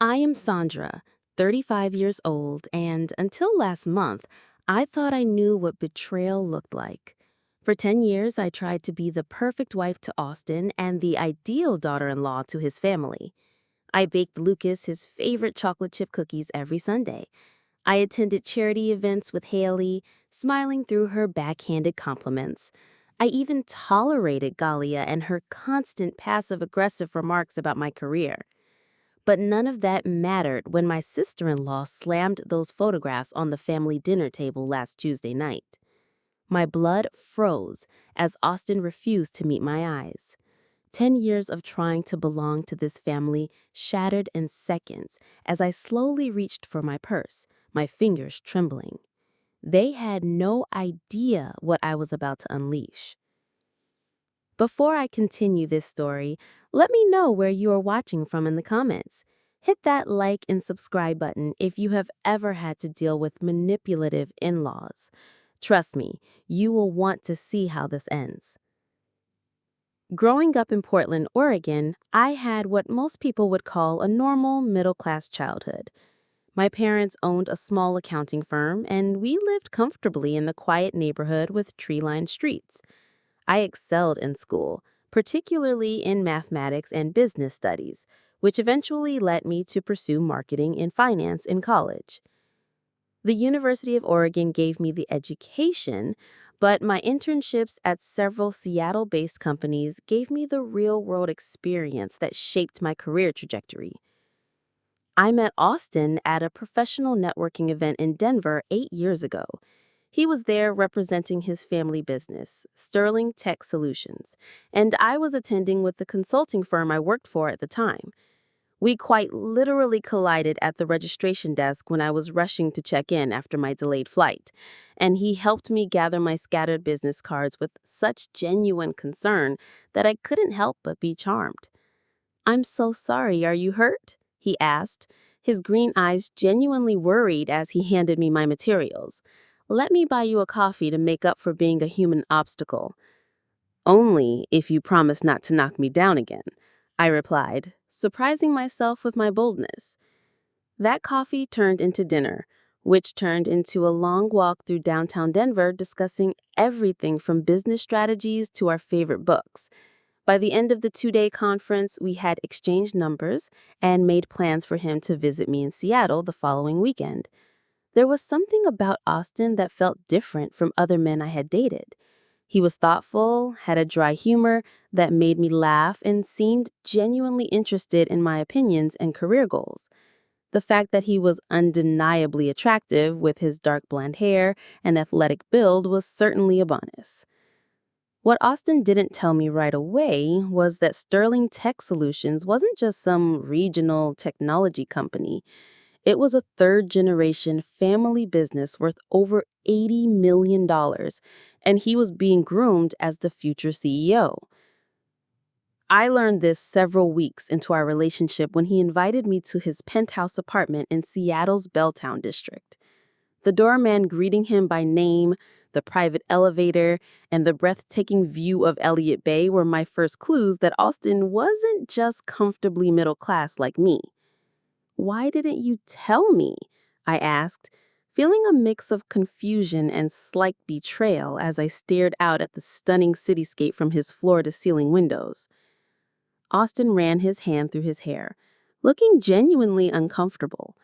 I am Sandra, 35 years old, and until last month, I thought I knew what betrayal looked like. For 10 years, I tried to be the perfect wife to Austin and the ideal daughter-in-law to his family. I baked Lucas his favorite chocolate chip cookies every Sunday. I attended charity events with Haley, smiling through her backhanded compliments. I even tolerated Galia and her constant passive-aggressive remarks about my career. But none of that mattered when my sister-in-law slammed those photographs on the family dinner table last Tuesday night. My blood froze as Austin refused to meet my eyes. 10 years of trying to belong to this family shattered in seconds as I slowly reached for my purse, my fingers trembling. They had no idea what I was about to unleash. Before I continue this story, let me know where you are watching from in the comments. Hit that like and subscribe button if you have ever had to deal with manipulative in-laws. Trust me, you will want to see how this ends. Growing up in Portland, Oregon, I had what most people would call a normal middle-class childhood. My parents owned a small accounting firm, and we lived comfortably in the quiet neighborhood with tree-lined streets. I excelled in school, particularly in mathematics and business studies, which eventually led me to pursue marketing and finance in college. The University of Oregon gave me the education, but my internships at several Seattle-based companies gave me the real-world experience that shaped my career trajectory. I met Austin at a professional networking event in Denver 8 years ago. He was there representing his family business, Sterling Tech Solutions, and I was attending with the consulting firm I worked for at the time. We quite literally collided at the registration desk when I was rushing to check in after my delayed flight, and he helped me gather my scattered business cards with such genuine concern that I couldn't help but be charmed. "I'm so sorry, are you hurt?" he asked, his green eyes genuinely worried as he handed me my materials. "Let me buy you a coffee to make up for being a human obstacle." "Only if you promise not to knock me down again," I replied, surprising myself with my boldness. That coffee turned into dinner, which turned into a long walk through downtown Denver discussing everything from business strategies to our favorite books. By the end of the 2-day conference, we had exchanged numbers and made plans for him to visit me in Seattle the following weekend. There was something about Austin that felt different from other men I had dated. He was thoughtful, had a dry humor that made me laugh, and seemed genuinely interested in my opinions and career goals. The fact that he was undeniably attractive with his dark blonde hair and athletic build was certainly a bonus. What Austin didn't tell me right away was that Sterling Tech Solutions wasn't just some regional technology company. It was a third-generation family business worth over $80 million, and he was being groomed as the future CEO. I learned this several weeks into our relationship when he invited me to his penthouse apartment in Seattle's Belltown district. The doorman greeting him by name, the private elevator, and the breathtaking view of Elliott Bay were my first clues that Austin wasn't just comfortably middle class like me. "Why didn't you tell me?" I asked, feeling a mix of confusion and slight betrayal as I stared out at the stunning cityscape from his floor-to-ceiling windows. Austin ran his hand through his hair, looking genuinely uncomfortable.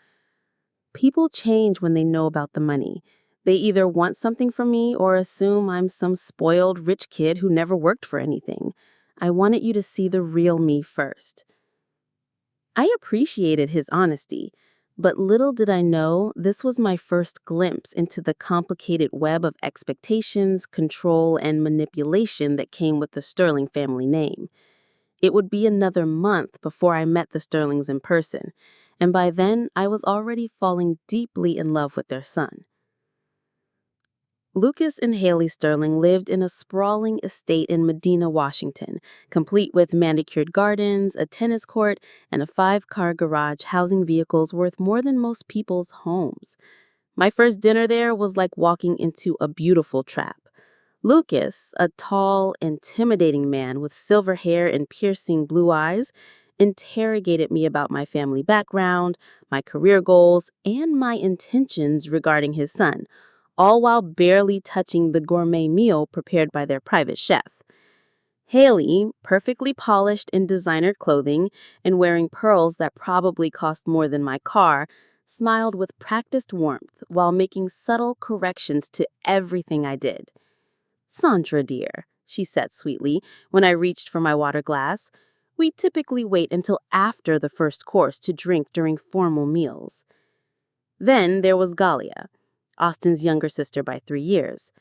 People change when they know about the money. They either want something from me or assume I'm some spoiled rich kid who never worked for anything. I wanted you to see the real me first. I appreciated his honesty, but little did I know this was my first glimpse into the complicated web of expectations, control, and manipulation that came with the Sterling family name. It would be another month before I met the Sterlings in person, and by then I was already falling deeply in love with their son. Lucas and Haley Sterling lived in a sprawling estate in Medina, Washington, complete with manicured gardens, a tennis court, and a 5-car garage housing vehicles worth more than most people's homes. My first dinner there was like walking into a beautiful trap. Lucas, a tall, intimidating man with silver hair and piercing blue eyes, interrogated me about my family background, my career goals, and my intentions regarding his son, all while barely touching the gourmet meal prepared by their private chef. Haley, perfectly polished in designer clothing and wearing pearls that probably cost more than my car, smiled with practiced warmth while making subtle corrections to everything I did. "Sandra, dear," she said sweetly when I reached for my water glass, "we typically wait until after the first course to drink during formal meals." Then there was Galia, Austin's younger sister by 3 years.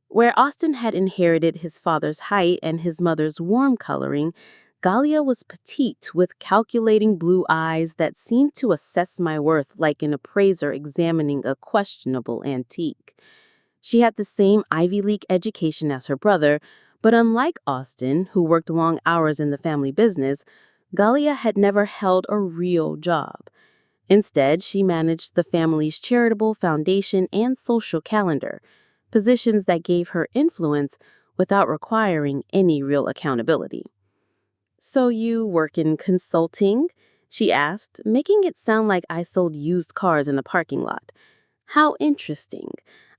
Where Austin had inherited his father's height and his mother's warm coloring, Galia was petite with calculating blue eyes that seemed to assess my worth like an appraiser examining a questionable antique. She had the same Ivy League education as her brother, but unlike Austin, who worked long hours in the family business, Galia had never held a real job. Instead, she managed the family's charitable foundation and social calendar, positions that gave her influence without requiring any real accountability. "So you work in consulting?" she asked, making it sound like I sold used cars in a parking lot. "How interesting.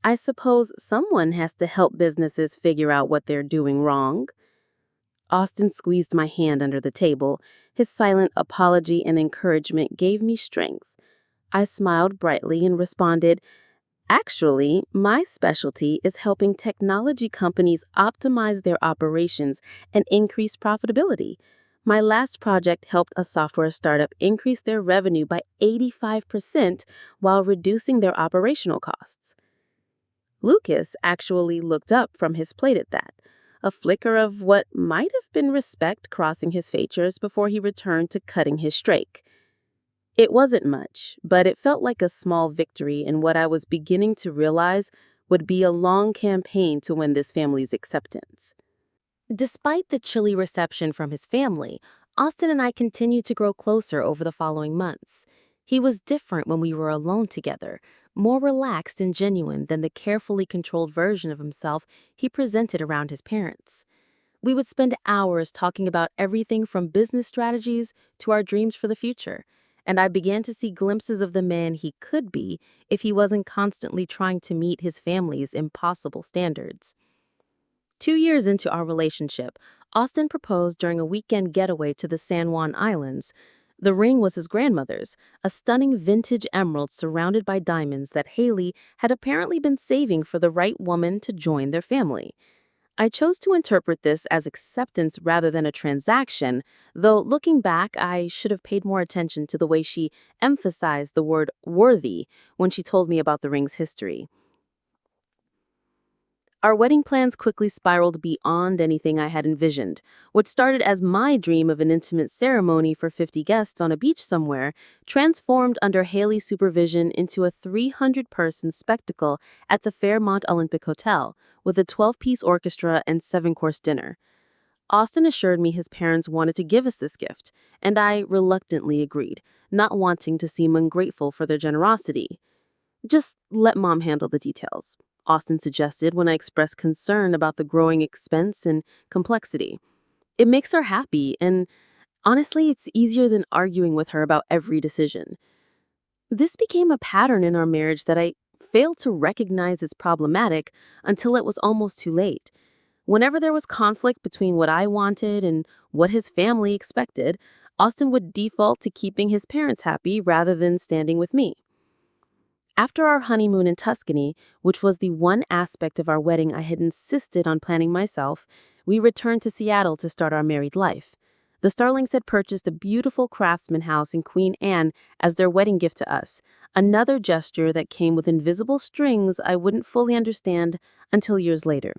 I suppose someone has to help businesses figure out what they're doing wrong." Austin squeezed my hand under the table. His silent apology and encouragement gave me strength. I smiled brightly and responded, "Actually, my specialty is helping technology companies optimize their operations and increase profitability. My last project helped a software startup increase their revenue by 85% while reducing their operational costs." Lucas actually looked up from his plate at that, a flicker of what might have been respect crossing his features before he returned to cutting his steak. It wasn't much, but it felt like a small victory in what I was beginning to realize would be a long campaign to win this family's acceptance. Despite the chilly reception from his family, Austin and I continued to grow closer over the following months. He was different when we were alone together, more relaxed and genuine than the carefully controlled version of himself he presented around his parents. We would spend hours talking about everything from business strategies to our dreams for the future, and I began to see glimpses of the man he could be if he wasn't constantly trying to meet his family's impossible standards. 2 years into our relationship, Austin proposed during a weekend getaway to the San Juan Islands. The ring was his grandmother's, a stunning vintage emerald surrounded by diamonds that Haley had apparently been saving for the right woman to join their family. I chose to interpret this as acceptance rather than a transaction, though looking back, I should have paid more attention to the way she emphasized the word worthy when she told me about the ring's history. Our wedding plans quickly spiraled beyond anything I had envisioned. What started as my dream of an intimate ceremony for 50 guests on a beach somewhere transformed under Haley's supervision into a 300-person spectacle at the Fairmont Olympic Hotel, with a 12-piece orchestra and 7-course dinner. Austin assured me his parents wanted to give us this gift, and I reluctantly agreed, not wanting to seem ungrateful for their generosity. "Just let Mom handle the details," Austin suggested when I expressed concern about the growing expense and complexity. "It makes her happy, and honestly, it's easier than arguing with her about every decision." This became a pattern in our marriage that I failed to recognize as problematic until it was almost too late. Whenever there was conflict between what I wanted and what his family expected, Austin would default to keeping his parents happy rather than standing with me. After our honeymoon in Tuscany, which was the one aspect of our wedding I had insisted on planning myself, we returned to Seattle to start our married life. The Starlings had purchased a beautiful craftsman house in Queen Anne as their wedding gift to us, another gesture that came with invisible strings I wouldn't fully understand until years later.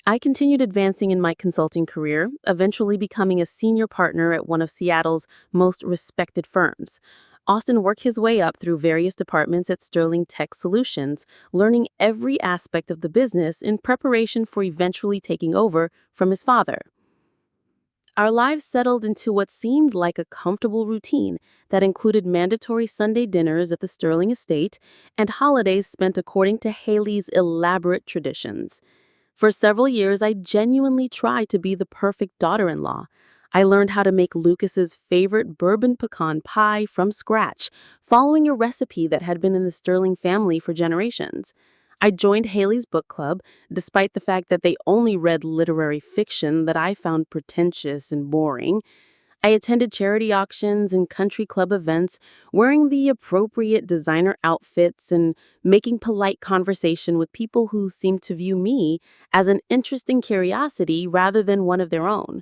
I continued advancing in my consulting career, eventually becoming a senior partner at one of Seattle's most respected firms. Austin worked his way up through various departments at Sterling Tech Solutions, learning every aspect of the business in preparation for eventually taking over from his father. Our lives settled into what seemed like a comfortable routine that included mandatory Sunday dinners at the Sterling estate and holidays spent according to Haley's elaborate traditions. For several years, I genuinely tried to be the perfect daughter-in-law. I learned how to make Lucas's favorite bourbon pecan pie from scratch, following a recipe that had been in the Sterling family for generations. I joined Haley's book club, despite the fact that they only read literary fiction that I found pretentious and boring. I attended charity auctions and country club events, wearing the appropriate designer outfits and making polite conversation with people who seemed to view me as an interesting curiosity rather than one of their own.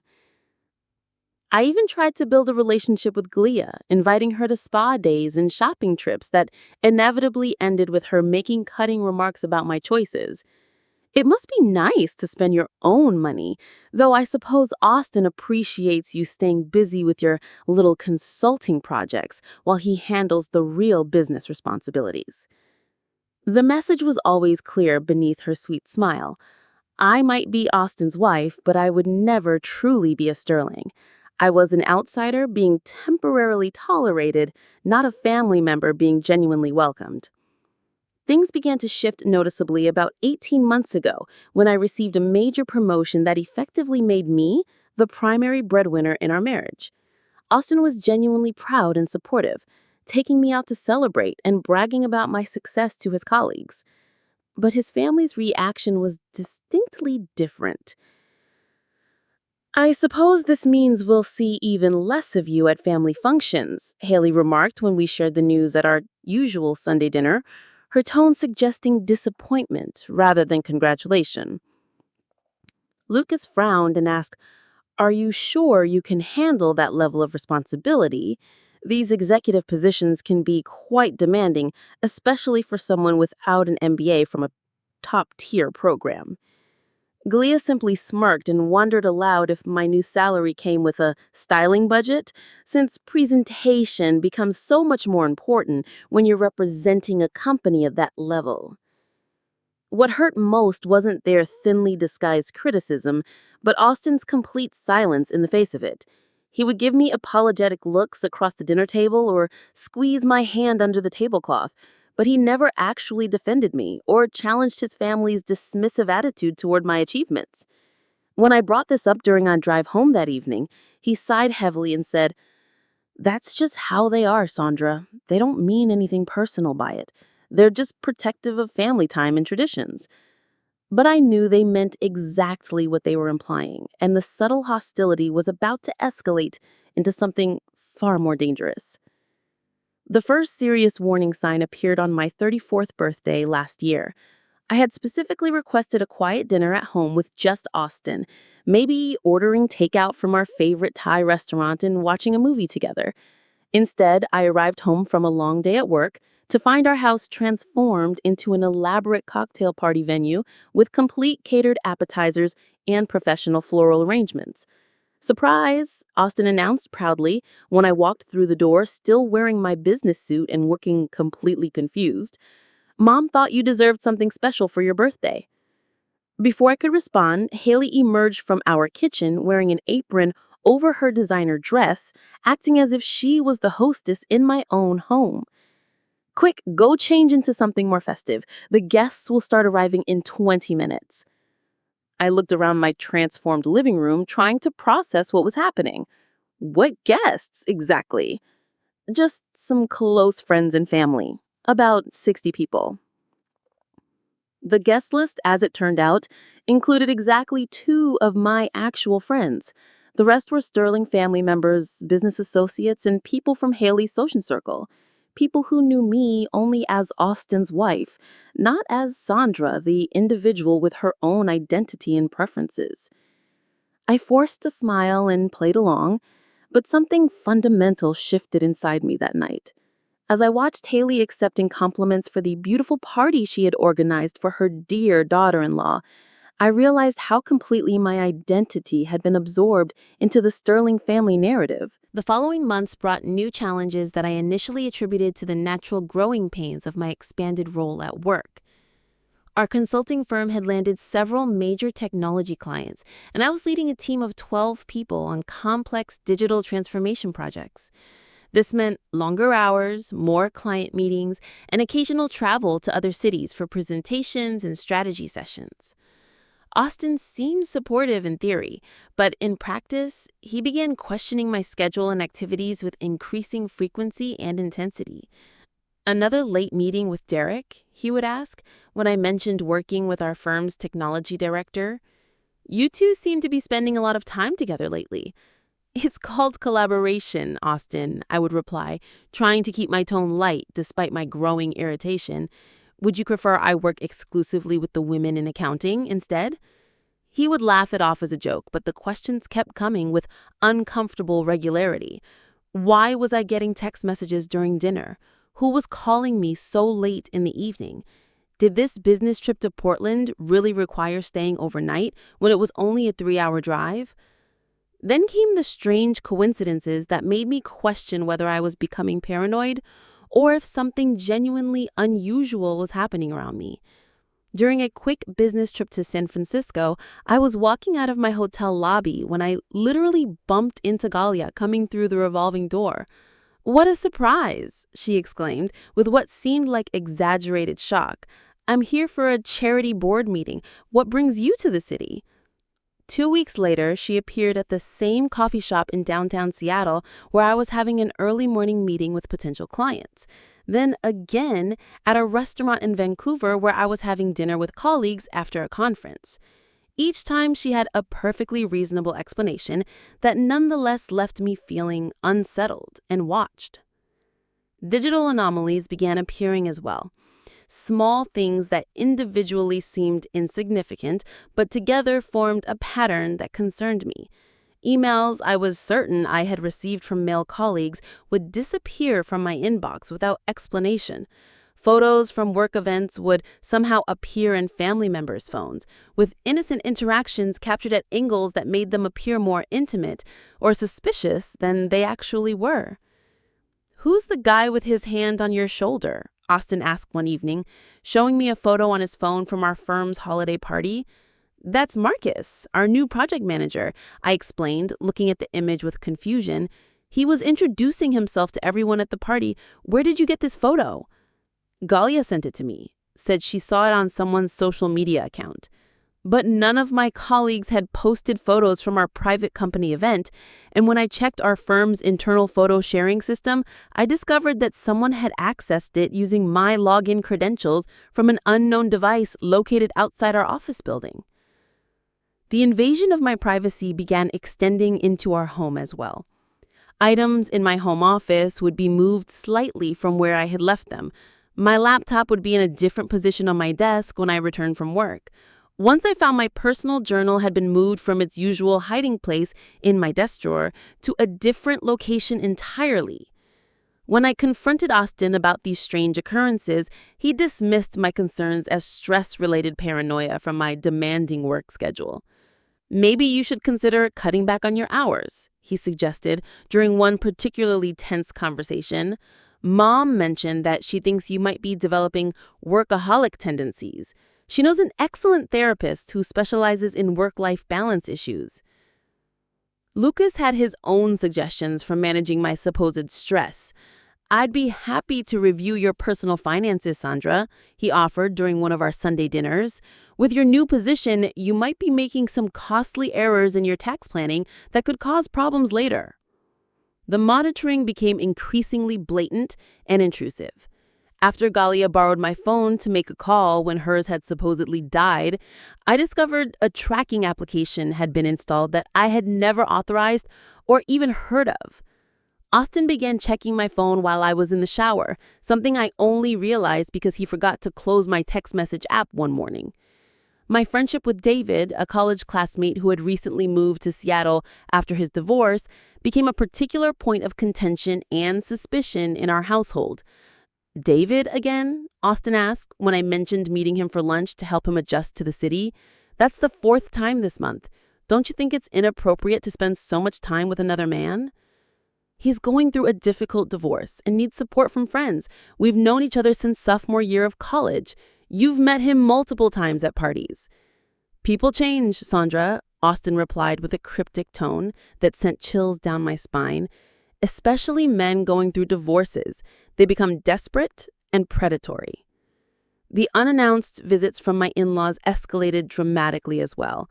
I even tried to build a relationship with Glia, inviting her to spa days and shopping trips that inevitably ended with her making cutting remarks about my choices. It must be nice to spend your own money, though I suppose Austin appreciates you staying busy with your little consulting projects while he handles the real business responsibilities. The message was always clear beneath her sweet smile. I might be Austin's wife, but I would never truly be a Sterling. I was an outsider being temporarily tolerated, not a family member being genuinely welcomed. Things began to shift noticeably about 18 months ago when I received a major promotion that effectively made me the primary breadwinner in our marriage. Austin was genuinely proud and supportive, taking me out to celebrate and bragging about my success to his colleagues. But his family's reaction was distinctly different. "I suppose this means we'll see even less of you at family functions," Haley remarked when we shared the news at our usual Sunday dinner, her tone suggesting disappointment rather than congratulation. Lucas frowned and asked, "Are you sure you can handle that level of responsibility? These executive positions can be quite demanding, especially for someone without an MBA from a top-tier program." Glia simply smirked and wondered aloud if my new salary came with a styling budget, since presentation becomes so much more important when you're representing a company at that level. What hurt most wasn't their thinly disguised criticism, but Austin's complete silence in the face of it. He would give me apologetic looks across the dinner table or squeeze my hand under the tablecloth, but he never actually defended me or challenged his family's dismissive attitude toward my achievements. When I brought this up during our drive home that evening, he sighed heavily and said, "That's just how they are, Sandra. They don't mean anything personal by it. They're just protective of family time and traditions." But I knew they meant exactly what they were implying, and the subtle hostility was about to escalate into something far more dangerous. The first serious warning sign appeared on my 34th birthday last year. I had specifically requested a quiet dinner at home with just Austin, maybe ordering takeout from our favorite Thai restaurant and watching a movie together. Instead, I arrived home from a long day at work to find our house transformed into an elaborate cocktail party venue with complete catered appetizers and professional floral arrangements. "Surprise!" Austin announced proudly when I walked through the door, still wearing my business suit and looking completely confused. "Mom thought you deserved something special for your birthday." Before I could respond, Haley emerged from our kitchen wearing an apron over her designer dress, acting as if she was the hostess in my own home. "Quick, go change into something more festive. The guests will start arriving in 20 minutes." I looked around my transformed living room, trying to process what was happening. What guests, exactly? Just some close friends and family. About 60 people. The guest list, as it turned out, included exactly 2 of my actual friends. The rest were Sterling family members, business associates, and people from Haley's social circle. People who knew me only as Austin's wife, not as Sandra, the individual with her own identity and preferences. I forced a smile and played along, but something fundamental shifted inside me that night. As I watched Haley accepting compliments for the beautiful party she had organized for her dear daughter-in-law, I realized how completely my identity had been absorbed into the Sterling family narrative. The following months brought new challenges that I initially attributed to the natural growing pains of my expanded role at work. Our consulting firm had landed several major technology clients, and I was leading a team of 12 people on complex digital transformation projects. This meant longer hours, more client meetings, and occasional travel to other cities for presentations and strategy sessions. Austin seemed supportive in theory, but in practice, he began questioning my schedule and activities with increasing frequency and intensity. "Another late meeting with Derek?" he would ask when I mentioned working with our firm's technology director. "You two seem to be spending a lot of time together lately." "It's called collaboration, Austin," I would reply, trying to keep my tone light despite my growing irritation. "Would you prefer I work exclusively with the women in accounting instead?" He would laugh it off as a joke, but the questions kept coming with uncomfortable regularity. Why was I getting text messages during dinner? Who was calling me so late in the evening? Did this business trip to Portland really require staying overnight when it was only a 3-hour drive? Then came the strange coincidences that made me question whether I was becoming paranoid or if something genuinely unusual was happening around me. During a quick business trip to San Francisco, I was walking out of my hotel lobby when I literally bumped into Galia coming through the revolving door. "What a surprise!" she exclaimed, with what seemed like exaggerated shock. "I'm here for a charity board meeting. What brings you to the city?" 2 weeks later, she appeared at the same coffee shop in downtown Seattle where I was having an early morning meeting with potential clients. Then again at a restaurant in Vancouver where I was having dinner with colleagues after a conference. Each time she had a perfectly reasonable explanation that nonetheless left me feeling unsettled and watched. Digital anomalies began appearing as well. Small things that individually seemed insignificant, but together formed a pattern that concerned me. Emails I was certain I had received from male colleagues would disappear from my inbox without explanation. Photos from work events would somehow appear in family members' phones, with innocent interactions captured at angles that made them appear more intimate or suspicious than they actually were. "Who's the guy with his hand on your shoulder?" Austin asked one evening, showing me a photo on his phone from our firm's holiday party. "That's Marcus, our new project manager," I explained, looking at the image with confusion. "He was introducing himself to everyone at the party. Where did you get this photo?" "Galia sent it to me," said she saw it on someone's social media account. But none of my colleagues had posted photos from our private company event, and when I checked our firm's internal photo sharing system, I discovered that someone had accessed it using my login credentials from an unknown device located outside our office building. The invasion of my privacy began extending into our home as well. Items in my home office would be moved slightly from where I had left them. My laptop would be in a different position on my desk when I returned from work. Once I found my personal journal had been moved from its usual hiding place in my desk drawer to a different location entirely. When I confronted Austin about these strange occurrences, he dismissed my concerns as stress-related paranoia from my demanding work schedule. "Maybe you should consider cutting back on your hours," he suggested during one particularly tense conversation. "Mom mentioned that she thinks you might be developing workaholic tendencies. She knows an excellent therapist who specializes in work-life balance issues." Lucas had his own suggestions for managing my supposed stress. "I'd be happy to review your personal finances, Sandra," he offered during one of our Sunday dinners. "With your new position, you might be making some costly errors in your tax planning that could cause problems later." The monitoring became increasingly blatant and intrusive. After Galia borrowed my phone to make a call when hers had supposedly died, I discovered a tracking application had been installed that I had never authorized or even heard of. Austin began checking my phone while I was in the shower, something I only realized because he forgot to close my text message app one morning. My friendship with David, a college classmate who had recently moved to Seattle after his divorce, became a particular point of contention and suspicion in our household. "David again?" Austin asked when I mentioned meeting him for lunch to help him adjust to the city. "That's the 4th time this month. Don't you think it's inappropriate to spend so much time with another man?" "He's going through a difficult divorce and needs support from friends. We've known each other since sophomore year of college. You've met him multiple times at parties." "People change, Sandra," Austin replied with a cryptic tone that sent chills down my spine. "Especially men going through divorces. They become desperate and predatory." The unannounced visits from my in-laws escalated dramatically as well.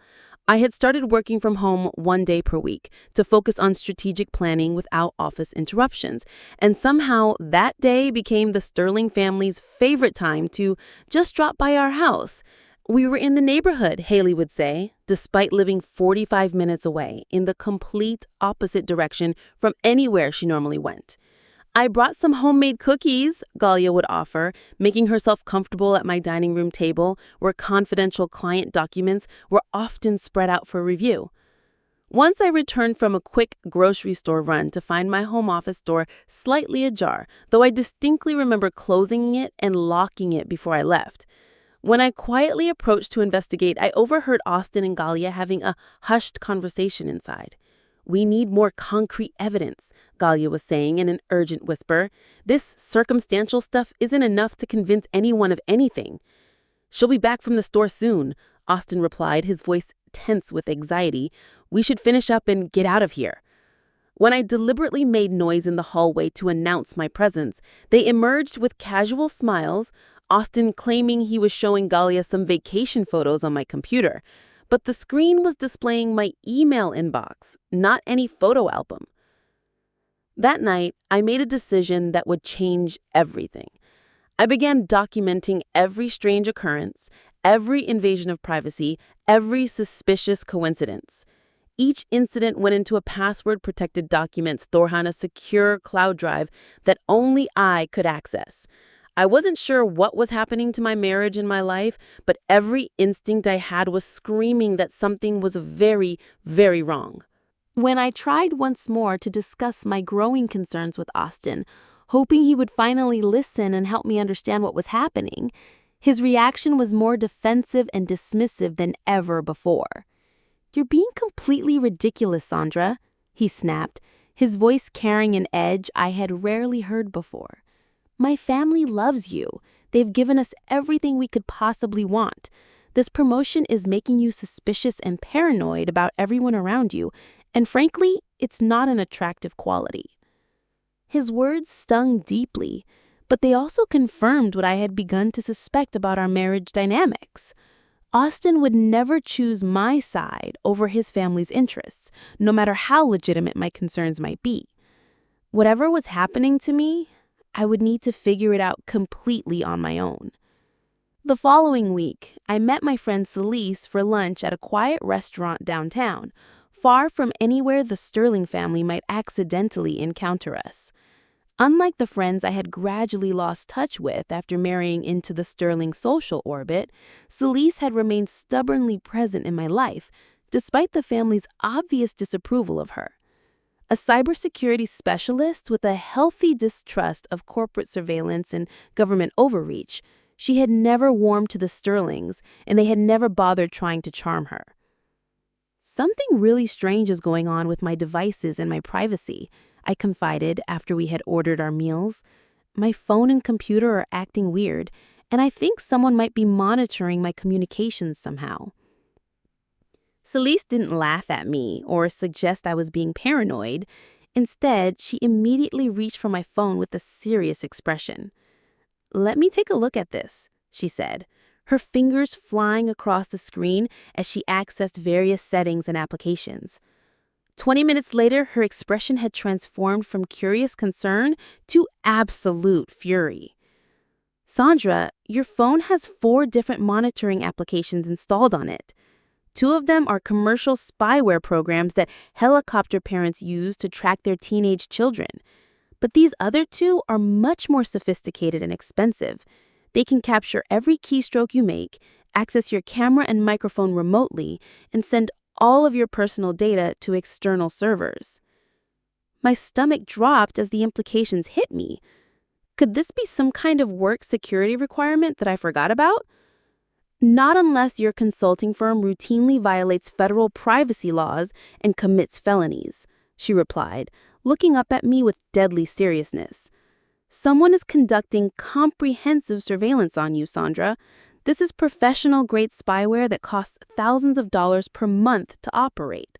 I had started working from home 1 day per week to focus on strategic planning without office interruptions, and somehow that day became the Sterling family's favorite time to just drop by our house. We were in the neighborhood, Haley would say, despite living 45 minutes away in the complete opposite direction from anywhere she normally went. I brought some homemade cookies, Galia would offer, making herself comfortable at my dining room table where confidential client documents were often spread out for review. Once I returned from a quick grocery store run to find my home office door slightly ajar, though I distinctly remember closing it and locking it before I left. When I quietly approached to investigate, I overheard Austin and Galia having a hushed conversation inside. "We need more concrete evidence," Galia was saying in an urgent whisper. "This circumstantial stuff isn't enough to convince anyone of anything." "She'll be back from the store soon," Austin replied, his voice tense with anxiety. "We should finish up and get out of here." When I deliberately made noise in the hallway to announce my presence, they emerged with casual smiles, Austin claiming he was showing Galia some vacation photos on my computer. But the screen was displaying my email inbox, not any photo album. That night, I made a decision that would change everything. I began documenting every strange occurrence, every invasion of privacy, every suspicious coincidence. Each incident went into a password-protected document stored on a secure cloud drive that only I could access. I wasn't sure what was happening to my marriage and my life, but every instinct I had was screaming that something was very, very wrong. When I tried once more to discuss my growing concerns with Austin, hoping he would finally listen and help me understand what was happening, his reaction was more defensive and dismissive than ever before. "You're being completely ridiculous, Sandra," he snapped, his voice carrying an edge I had rarely heard before. "My family loves you. They've given us everything we could possibly want. This promotion is making you suspicious and paranoid about everyone around you, and frankly, it's not an attractive quality." His words stung deeply, but they also confirmed what I had begun to suspect about our marriage dynamics. Austin would never choose my side over his family's interests, no matter how legitimate my concerns might be. Whatever was happening to me, I would need to figure it out completely on my own. The following week, I met my friend Celise for lunch at a quiet restaurant downtown, far from anywhere the Sterling family might accidentally encounter us. Unlike the friends I had gradually lost touch with after marrying into the Sterling social orbit, Celise had remained stubbornly present in my life, despite the family's obvious disapproval of her. A cybersecurity specialist with a healthy distrust of corporate surveillance and government overreach, she had never warmed to the Sterlings, and they had never bothered trying to charm her. "Something really strange is going on with my devices and my privacy," I confided after we had ordered our meals. "My phone and computer are acting weird, and I think someone might be monitoring my communications somehow." Celise didn't laugh at me or suggest I was being paranoid. Instead, she immediately reached for my phone with a serious expression. "Let me take a look at this," she said, her fingers flying across the screen as she accessed various settings and applications. 20 minutes later, her expression had transformed from curious concern to absolute fury. "Sandra, your phone has 4 different monitoring applications installed on it. 2 of them are commercial spyware programs that helicopter parents use to track their teenage children. But these other 2 are much more sophisticated and expensive. They can capture every keystroke you make, access your camera and microphone remotely, and send all of your personal data to external servers." My stomach dropped as the implications hit me. Could this be some kind of work security requirement that I forgot about? "Not unless your consulting firm routinely violates federal privacy laws and commits felonies," she replied, looking up at me with deadly seriousness. "Someone is conducting comprehensive surveillance on you, Sandra. This is professional-grade spyware that costs thousands of dollars per month to operate."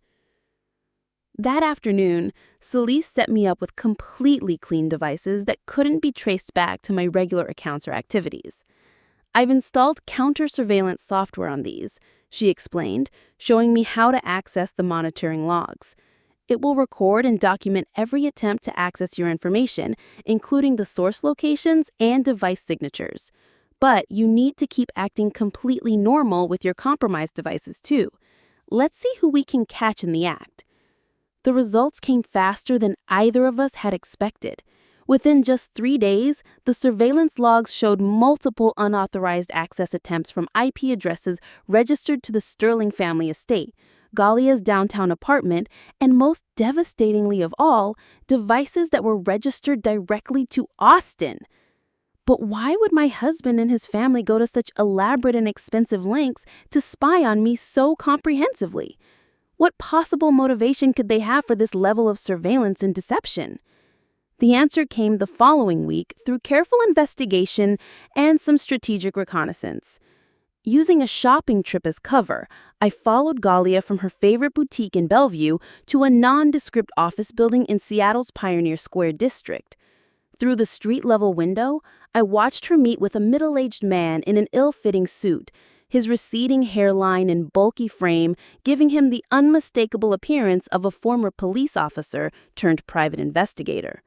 That afternoon, Celise set me up with completely clean devices that couldn't be traced back to my regular accounts or activities. I've installed counter-surveillance software on these, she explained, showing me how to access the monitoring logs. It will record and document every attempt to access your information, including the source locations and device signatures. But you need to keep acting completely normal with your compromised devices too. Let's see who we can catch in the act. The results came faster than either of us had expected. Within just 3 days, the surveillance logs showed multiple unauthorized access attempts from IP addresses registered to the Sterling family estate, Galia's downtown apartment, and most devastatingly of all, devices that were registered directly to Austin. But why would my husband and his family go to such elaborate and expensive lengths to spy on me so comprehensively? What possible motivation could they have for this level of surveillance and deception? The answer came the following week through careful investigation and some strategic reconnaissance. Using a shopping trip as cover, I followed Galia from her favorite boutique in Bellevue to a nondescript office building in Seattle's Pioneer Square district. Through the street-level window, I watched her meet with a middle-aged man in an ill-fitting suit, his receding hairline and bulky frame giving him the unmistakable appearance of a former police officer turned private investigator.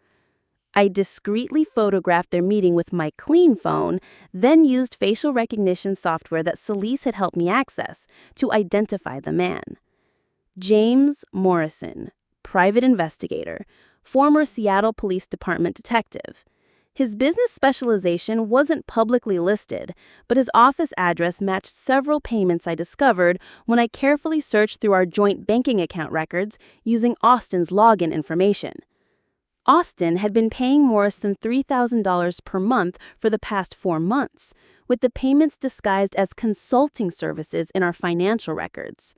I discreetly photographed their meeting with my clean phone, then used facial recognition software that Celise had helped me access to identify the man. James Morrison, private investigator, former Seattle Police Department detective. His business specialization wasn't publicly listed, but his office address matched several payments I discovered when I carefully searched through our joint banking account records using Austin's login information. Austin had been paying Morrison $3,000 per month for the past 4 months, with the payments disguised as consulting services in our financial records.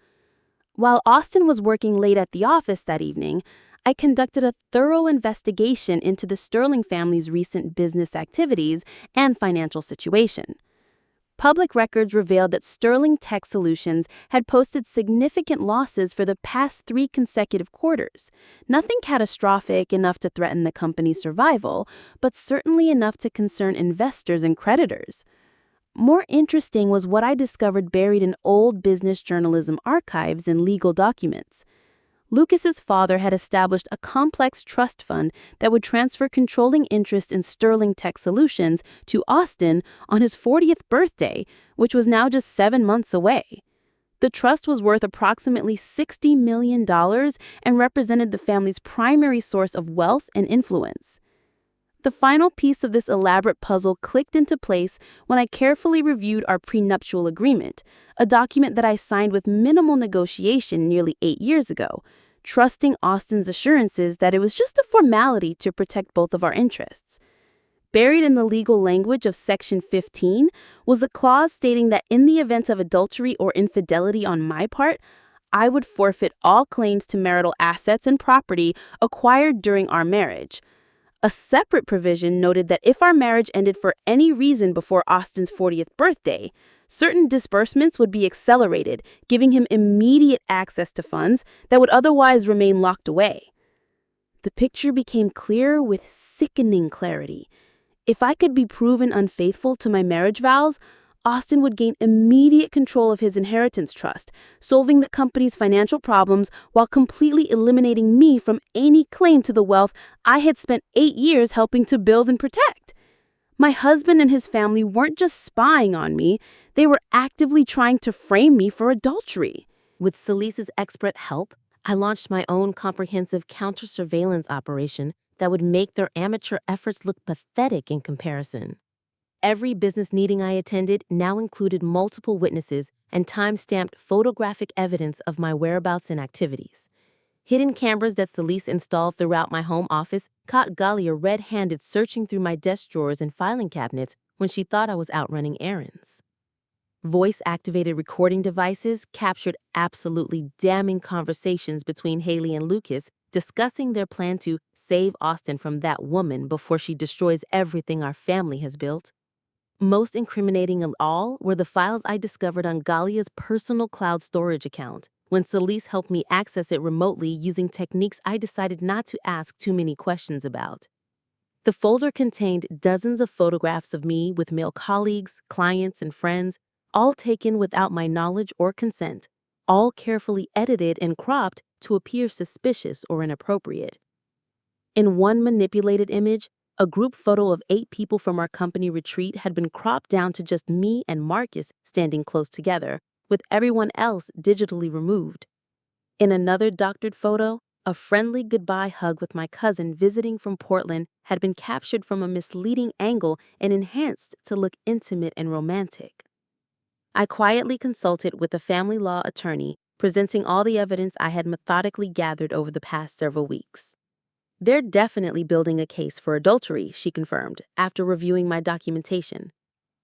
While Austin was working late at the office that evening, I conducted a thorough investigation into the Sterling family's recent business activities and financial situation. Public records revealed that Sterling Tech Solutions had posted significant losses for the past 3 consecutive quarters. Nothing catastrophic enough to threaten the company's survival, but certainly enough to concern investors and creditors. More interesting was what I discovered buried in old business journalism archives and legal documents. Lucas's father had established a complex trust fund that would transfer controlling interest in Sterling Tech Solutions to Austin on his 40th birthday, which was now just 7 months away. The trust was worth approximately $60 million and represented the family's primary source of wealth and influence. The final piece of this elaborate puzzle clicked into place when I carefully reviewed our prenuptial agreement, a document that I signed with minimal negotiation nearly 8 years ago, trusting Austin's assurances that it was just a formality to protect both of our interests. Buried in the legal language of Section 15 was a clause stating that in the event of adultery or infidelity on my part, I would forfeit all claims to marital assets and property acquired during our marriage. A separate provision noted that if our marriage ended for any reason before Austin's 40th birthday, certain disbursements would be accelerated, giving him immediate access to funds that would otherwise remain locked away. The picture became clear with sickening clarity. If I could be proven unfaithful to my marriage vows, Austin would gain immediate control of his inheritance trust, solving the company's financial problems while completely eliminating me from any claim to the wealth I had spent 8 years helping to build and protect. My husband and his family weren't just spying on me, they were actively trying to frame me for adultery. With Celise's expert help, I launched my own comprehensive counter-surveillance operation that would make their amateur efforts look pathetic in comparison. Every business meeting I attended now included multiple witnesses and time-stamped photographic evidence of my whereabouts and activities. Hidden cameras that Celise installed throughout my home office caught Galia red-handed searching through my desk drawers and filing cabinets when she thought I was out running errands. Voice-activated recording devices captured absolutely damning conversations between Haley and Lucas discussing their plan to save Austin from that woman before she destroys everything our family has built. Most incriminating of all were the files I discovered on Galia's personal cloud storage account when Celise helped me access it remotely using techniques I decided not to ask too many questions about. The folder contained dozens of photographs of me with male colleagues, clients, and friends, all taken without my knowledge or consent, all carefully edited and cropped to appear suspicious or inappropriate. In one manipulated image, a group photo of 8 people from our company retreat had been cropped down to just me and Marcus standing close together, with everyone else digitally removed. In another doctored photo, a friendly goodbye hug with my cousin visiting from Portland had been captured from a misleading angle and enhanced to look intimate and romantic. I quietly consulted with a family law attorney, presenting all the evidence I had methodically gathered over the past several weeks. "They're definitely building a case for adultery," she confirmed, after reviewing my documentation.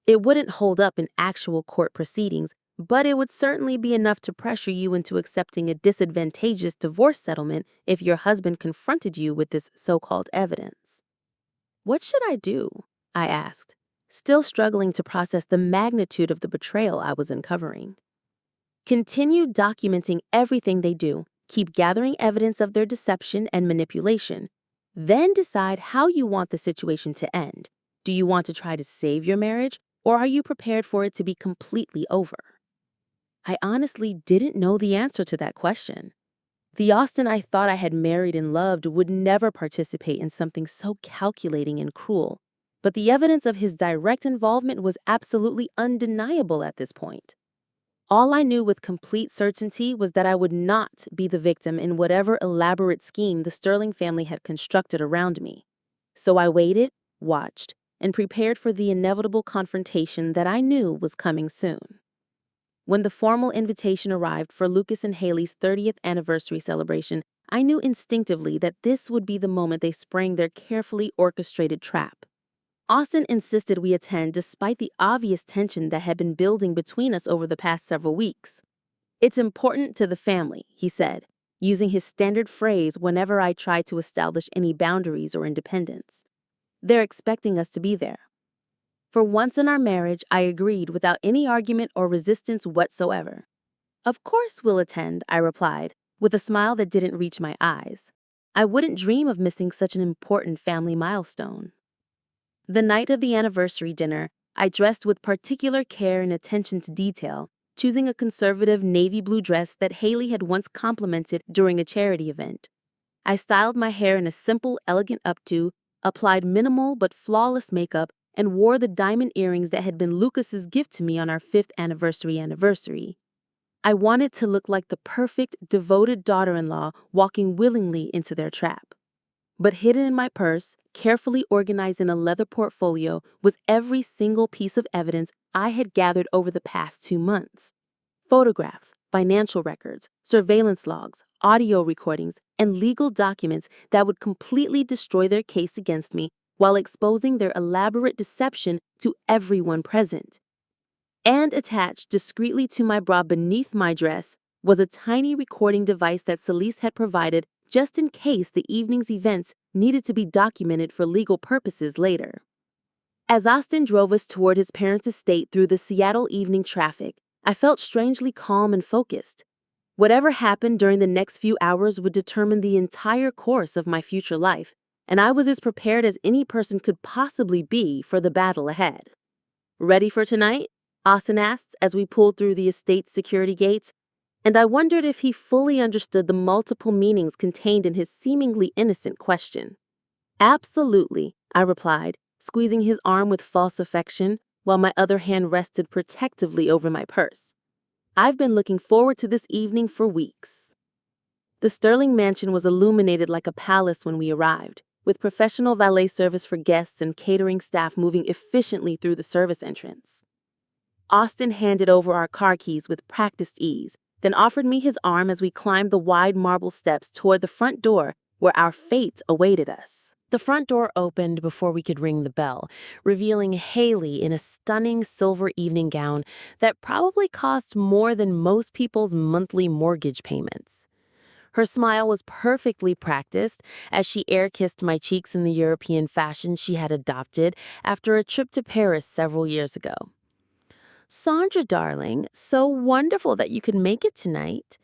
"It wouldn't hold up in actual court proceedings, but it would certainly be enough to pressure you into accepting a disadvantageous divorce settlement if your husband confronted you with this so-called evidence." "What should I do?" I asked, still struggling to process the magnitude of the betrayal I was uncovering. "Continue documenting everything they do. Keep gathering evidence of their deception and manipulation. Then decide how you want the situation to end. Do you want to try to save your marriage, or are you prepared for it to be completely over?" I honestly didn't know the answer to that question. The Austin I thought I had married and loved would never participate in something so calculating and cruel. But the evidence of his direct involvement was absolutely undeniable at this point. All I knew with complete certainty was that I would not be the victim in whatever elaborate scheme the Sterling family had constructed around me. So I waited, watched, and prepared for the inevitable confrontation that I knew was coming soon. When the formal invitation arrived for Lucas and Haley's 30th anniversary celebration, I knew instinctively that this would be the moment they sprang their carefully orchestrated trap. Austin insisted we attend despite the obvious tension that had been building between us over the past several weeks. "It's important to the family," he said, using his standard phrase whenever I tried to establish any boundaries or independence. "They're expecting us to be there." For once in our marriage, I agreed without any argument or resistance whatsoever. "Of course we'll attend," I replied, with a smile that didn't reach my eyes. I wouldn't dream of missing such an important family milestone. The night of the anniversary dinner, I dressed with particular care and attention to detail, choosing a conservative navy blue dress that Haley had once complimented during a charity event. I styled my hair in a simple, elegant updo, applied minimal but flawless makeup, and wore the diamond earrings that had been Lucas's gift to me on our 5th anniversary. I wanted to look like the perfect, devoted daughter-in-law walking willingly into their trap. But hidden in my purse, carefully organized in a leather portfolio, was every single piece of evidence I had gathered over the past 2 months. Photographs, financial records, surveillance logs, audio recordings, and legal documents that would completely destroy their case against me while exposing their elaborate deception to everyone present. And attached discreetly to my bra beneath my dress was a tiny recording device that Celeste had provided just in case the evening's events needed to be documented for legal purposes later. As Austin drove us toward his parents' estate through the Seattle evening traffic, I felt strangely calm and focused. Whatever happened during the next few hours would determine the entire course of my future life, and I was as prepared as any person could possibly be for the battle ahead. "Ready for tonight?" Austin asked as we pulled through the estate's security gates, and I wondered if he fully understood the multiple meanings contained in his seemingly innocent question. "Absolutely," I replied, squeezing his arm with false affection, while my other hand rested protectively over my purse. "I've been looking forward to this evening for weeks." The Sterling mansion was illuminated like a palace when we arrived, with professional valet service for guests and catering staff moving efficiently through the service entrance. Austin handed over our car keys with practiced ease, then offered me his arm as we climbed the wide marble steps toward the front door where our fate awaited us. The front door opened before we could ring the bell, revealing Haley in a stunning silver evening gown that probably cost more than most people's monthly mortgage payments. Her smile was perfectly practiced as she air-kissed my cheeks in the European fashion she had adopted after a trip to Paris several years ago. "Sandra, darling, so wonderful that you could make it tonight,"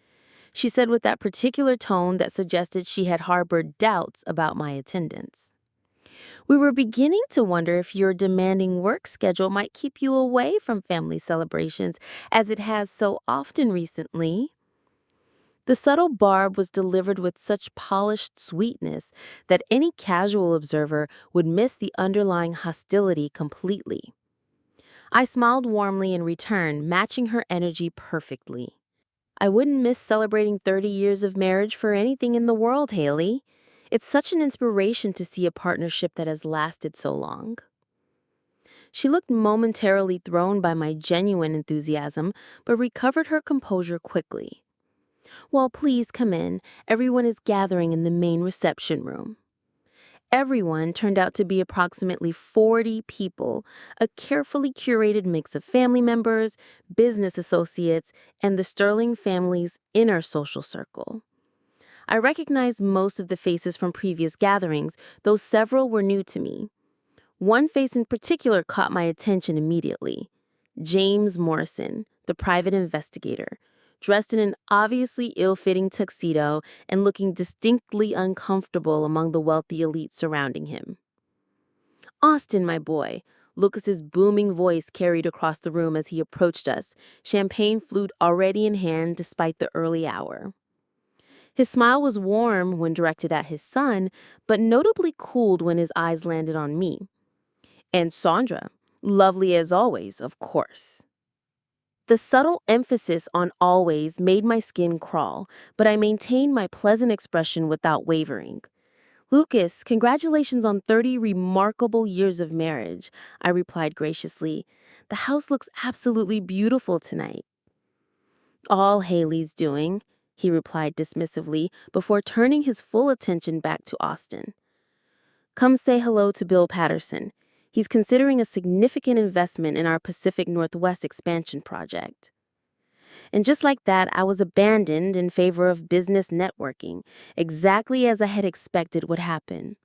she said with that particular tone that suggested she had harbored doubts about my attendance. We were beginning to wonder if your demanding work schedule might keep you away from family celebrations, as it has so often recently. The subtle barb was delivered with such polished sweetness that any casual observer would miss the underlying hostility completely. I smiled warmly in return, matching her energy perfectly. I wouldn't miss celebrating 30 years of marriage for anything in the world, Haley. It's such an inspiration to see a partnership that has lasted so long. She looked momentarily thrown by my genuine enthusiasm, but recovered her composure quickly. Well, please come in. Everyone is gathering in the main reception room. Everyone turned out to be approximately 40 people, a carefully curated mix of family members, business associates, and the Sterling family's inner social circle. I recognized most of the faces from previous gatherings, though several were new to me. One face in particular caught my attention immediately. James Morrison, the private investigator, dressed in an obviously ill-fitting tuxedo and looking distinctly uncomfortable among the wealthy elite surrounding him. "Austin, my boy," Lucas's booming voice carried across the room as he approached us, champagne flute already in hand despite the early hour. His smile was warm when directed at his son, but notably cooled when his eyes landed on me. "And Sandra, lovely as always, of course." The subtle emphasis on always made my skin crawl, but I maintained my pleasant expression without wavering. "Lucas, congratulations on 30 remarkable years of marriage," I replied graciously. "The house looks absolutely beautiful tonight." "All Haley's doing," he replied dismissively before turning his full attention back to Austin. "Come say hello to Bill Patterson. He's considering a significant investment in our Pacific Northwest expansion project." And just like that, I was abandoned in favor of business networking, exactly as I had expected would happen.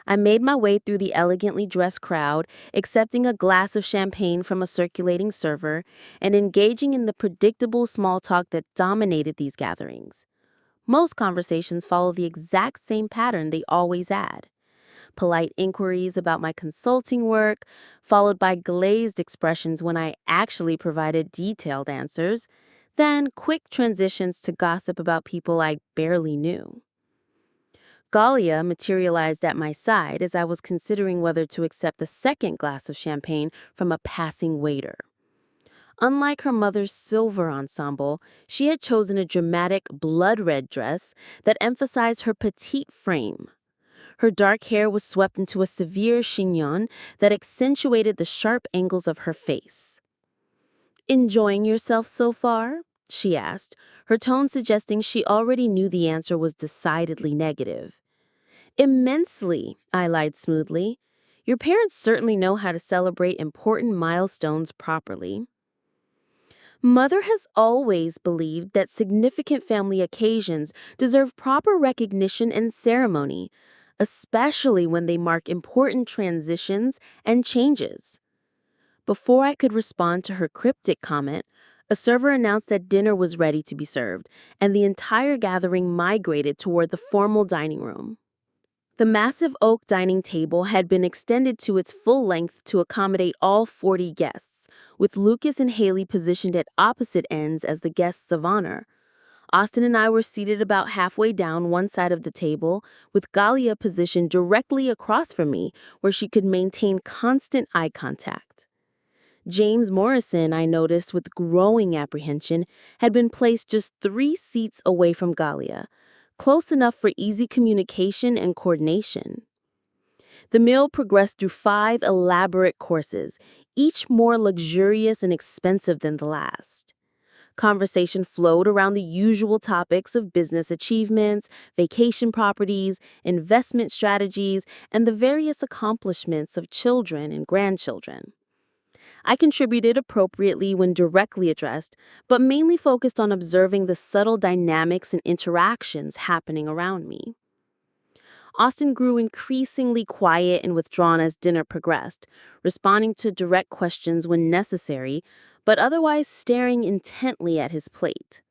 I made my way through the elegantly dressed crowd, accepting a glass of champagne from a circulating server, and engaging in the predictable small talk that dominated these gatherings. Most conversations follow the exact same pattern they always had. Polite inquiries about my consulting work, followed by glazed expressions when I actually provided detailed answers, then quick transitions to gossip about people I barely knew. Galia materialized at my side as I was considering whether to accept a second glass of champagne from a passing waiter. Unlike her mother's silver ensemble, she had chosen a dramatic blood-red dress that emphasized her petite frame. Her dark hair was swept into a severe chignon that accentuated the sharp angles of her face. "Enjoying yourself so far?" she asked, her tone suggesting she already knew the answer was decidedly negative. "Immensely," I lied smoothly. "Your parents certainly know how to celebrate important milestones properly." Mother has always believed that significant family occasions deserve proper recognition and ceremony, especially when they mark important transitions and changes. Before I could respond to her cryptic comment, a server announced that dinner was ready to be served, and the entire gathering migrated toward the formal dining room. The massive oak dining table had been extended to its full length to accommodate all 40 guests, with Lucas and Haley positioned at opposite ends as the guests of honor. Austin and I were seated about halfway down one side of the table, with Galia positioned directly across from me, where she could maintain constant eye contact. James Morrison, I noticed with growing apprehension, had been placed just 3 seats away from Galia, close enough for easy communication and coordination. The meal progressed through 5 elaborate courses, each more luxurious and expensive than the last. Conversation flowed around the usual topics of business achievements, vacation properties, investment strategies, and the various accomplishments of children and grandchildren. I contributed appropriately when directly addressed, but mainly focused on observing the subtle dynamics and interactions happening around me. Austin grew increasingly quiet and withdrawn as dinner progressed, responding to direct questions when necessary, but otherwise staring intently at his plate.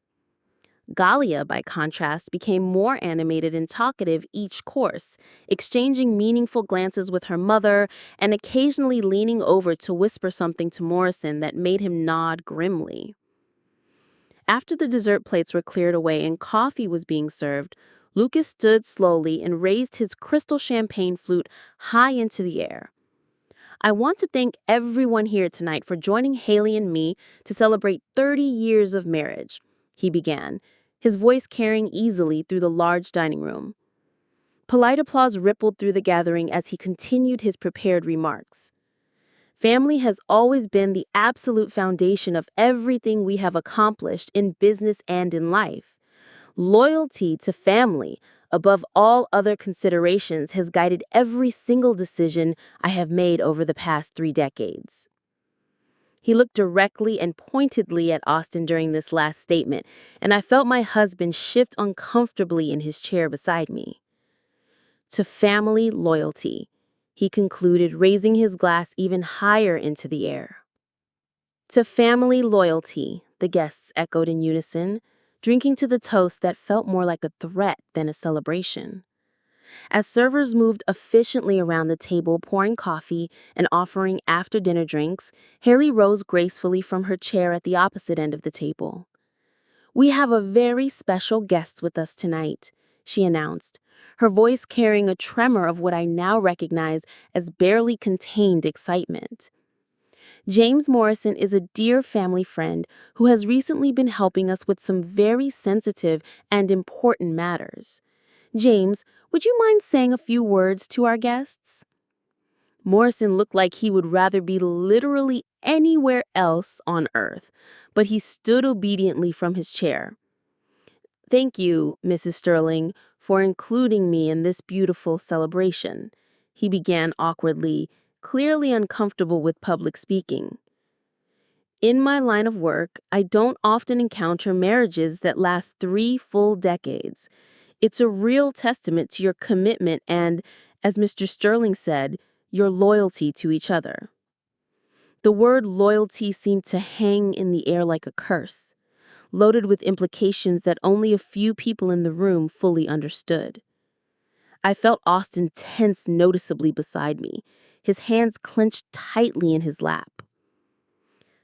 Galia, by contrast, became more animated and talkative each course, exchanging meaningful glances with her mother and occasionally leaning over to whisper something to Morrison that made him nod grimly. After the dessert plates were cleared away and coffee was being served, Lucas stood slowly and raised his crystal champagne flute high into the air. I want to thank everyone here tonight for joining Haley and me to celebrate 30 years of marriage, he began, his voice carrying easily through the large dining room. Polite applause rippled through the gathering as he continued his prepared remarks. Family has always been the absolute foundation of everything we have accomplished in business and in life. Loyalty to family, above all other considerations, has guided every single decision I have made over the past 3 decades. He looked directly and pointedly at Austin during this last statement, and I felt my husband shift uncomfortably in his chair beside me. To family loyalty, he concluded, raising his glass even higher into the air. To family loyalty, the guests echoed in unison, drinking to the toast that felt more like a threat than a celebration. As servers moved efficiently around the table pouring coffee and offering after-dinner drinks, Haley rose gracefully from her chair at the opposite end of the table. "We have a very special guest with us tonight," she announced, her voice carrying a tremor of what I now recognize as barely contained excitement. James Morrison is a dear family friend who has recently been helping us with some very sensitive and important matters. James, would you mind saying a few words to our guests? Morrison looked like he would rather be literally anywhere else on earth, but he stood obediently from his chair. "Thank you, Mrs. Sterling, for including me in this beautiful celebration," he began awkwardly, clearly uncomfortable with public speaking. "In my line of work, I don't often encounter marriages that last 3 full decades. It's a real testament to your commitment and, as Mr. Sterling said, your loyalty to each other." The word loyalty seemed to hang in the air like a curse, loaded with implications that only a few people in the room fully understood. I felt Austin tense noticeably beside me, his hands clenched tightly in his lap.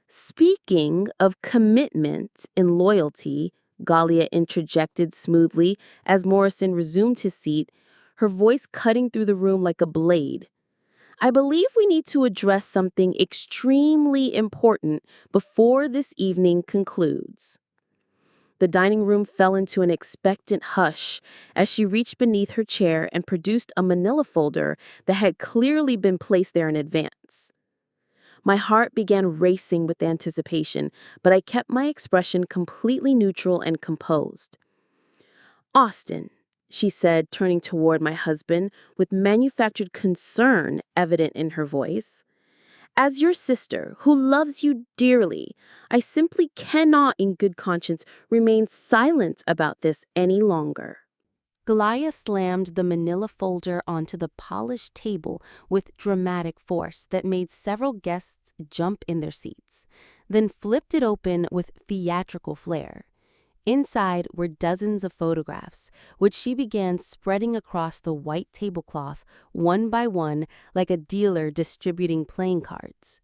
"Speaking of commitment and loyalty," Galia interjected smoothly as Morrison resumed his seat, her voice cutting through the room like a blade, "I believe we need to address something extremely important before this evening concludes." The dining room fell into an expectant hush as she reached beneath her chair and produced a manila folder that had clearly been placed there in advance. My heart began racing with anticipation, but I kept my expression completely neutral and composed. "Austin," she said, turning toward my husband with manufactured concern evident in her voice, "as your sister, who loves you dearly, I simply cannot in good conscience remain silent about this any longer." Galia slammed the manila folder onto the polished table with dramatic force that made several guests jump in their seats, then flipped it open with theatrical flair. Inside were dozens of photographs, which she began spreading across the white tablecloth one by one like a dealer distributing playing cards.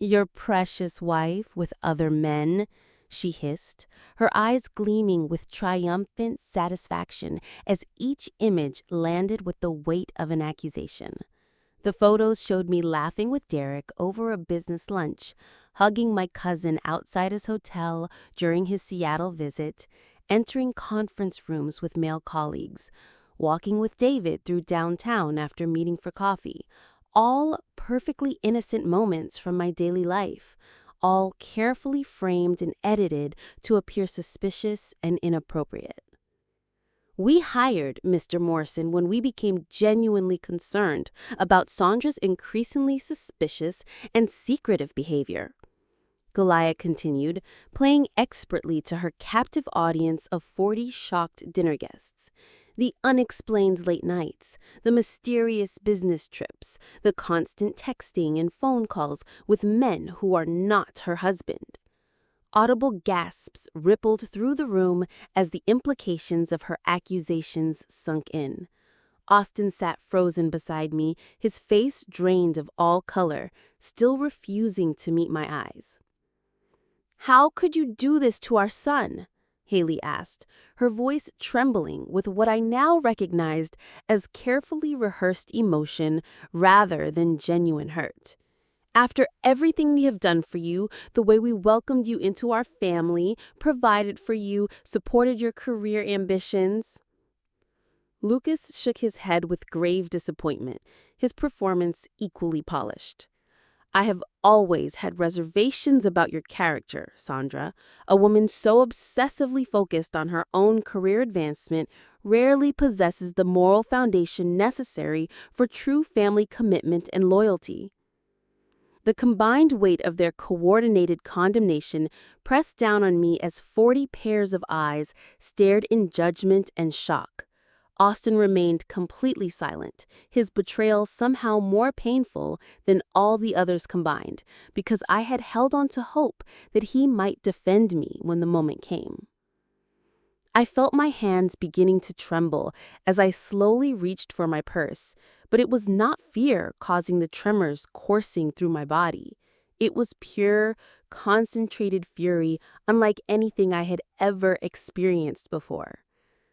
"Your precious wife with other men," she hissed, her eyes gleaming with triumphant satisfaction as each image landed with the weight of an accusation. The photos showed me laughing with Derek over a business lunch, hugging my cousin outside his hotel during his Seattle visit, entering conference rooms with male colleagues, walking with David through downtown after meeting for coffee, all perfectly innocent moments from my daily life, all carefully framed and edited to appear suspicious and inappropriate. "We hired Mr. Morrison when we became genuinely concerned about Sandra's increasingly suspicious and secretive behavior," Galia continued, playing expertly to her captive audience of 40 shocked dinner guests. "The unexplained late nights, the mysterious business trips, the constant texting and phone calls with men who are not her husband." Audible gasps rippled through the room as the implications of her accusations sunk in. Austin sat frozen beside me, his face drained of all color, still refusing to meet my eyes. "How could you do this to our son?" Haley asked, her voice trembling with what I now recognized as carefully rehearsed emotion rather than genuine hurt. "After everything we have done for you, the way we welcomed you into our family, provided for you, supported your career ambitions." Lucas shook his head with grave disappointment, his performance equally polished. "I have always had reservations about your character, Sandra. A woman so obsessively focused on her own career advancement rarely possesses the moral foundation necessary for true family commitment and loyalty." The combined weight of their coordinated condemnation pressed down on me as 40 pairs of eyes stared in judgment and shock. Austin remained completely silent, his betrayal somehow more painful than all the others combined, because I had held on to hope that he might defend me when the moment came. I felt my hands beginning to tremble as I slowly reached for my purse, but it was not fear causing the tremors coursing through my body. It was pure, concentrated fury unlike anything I had ever experienced before.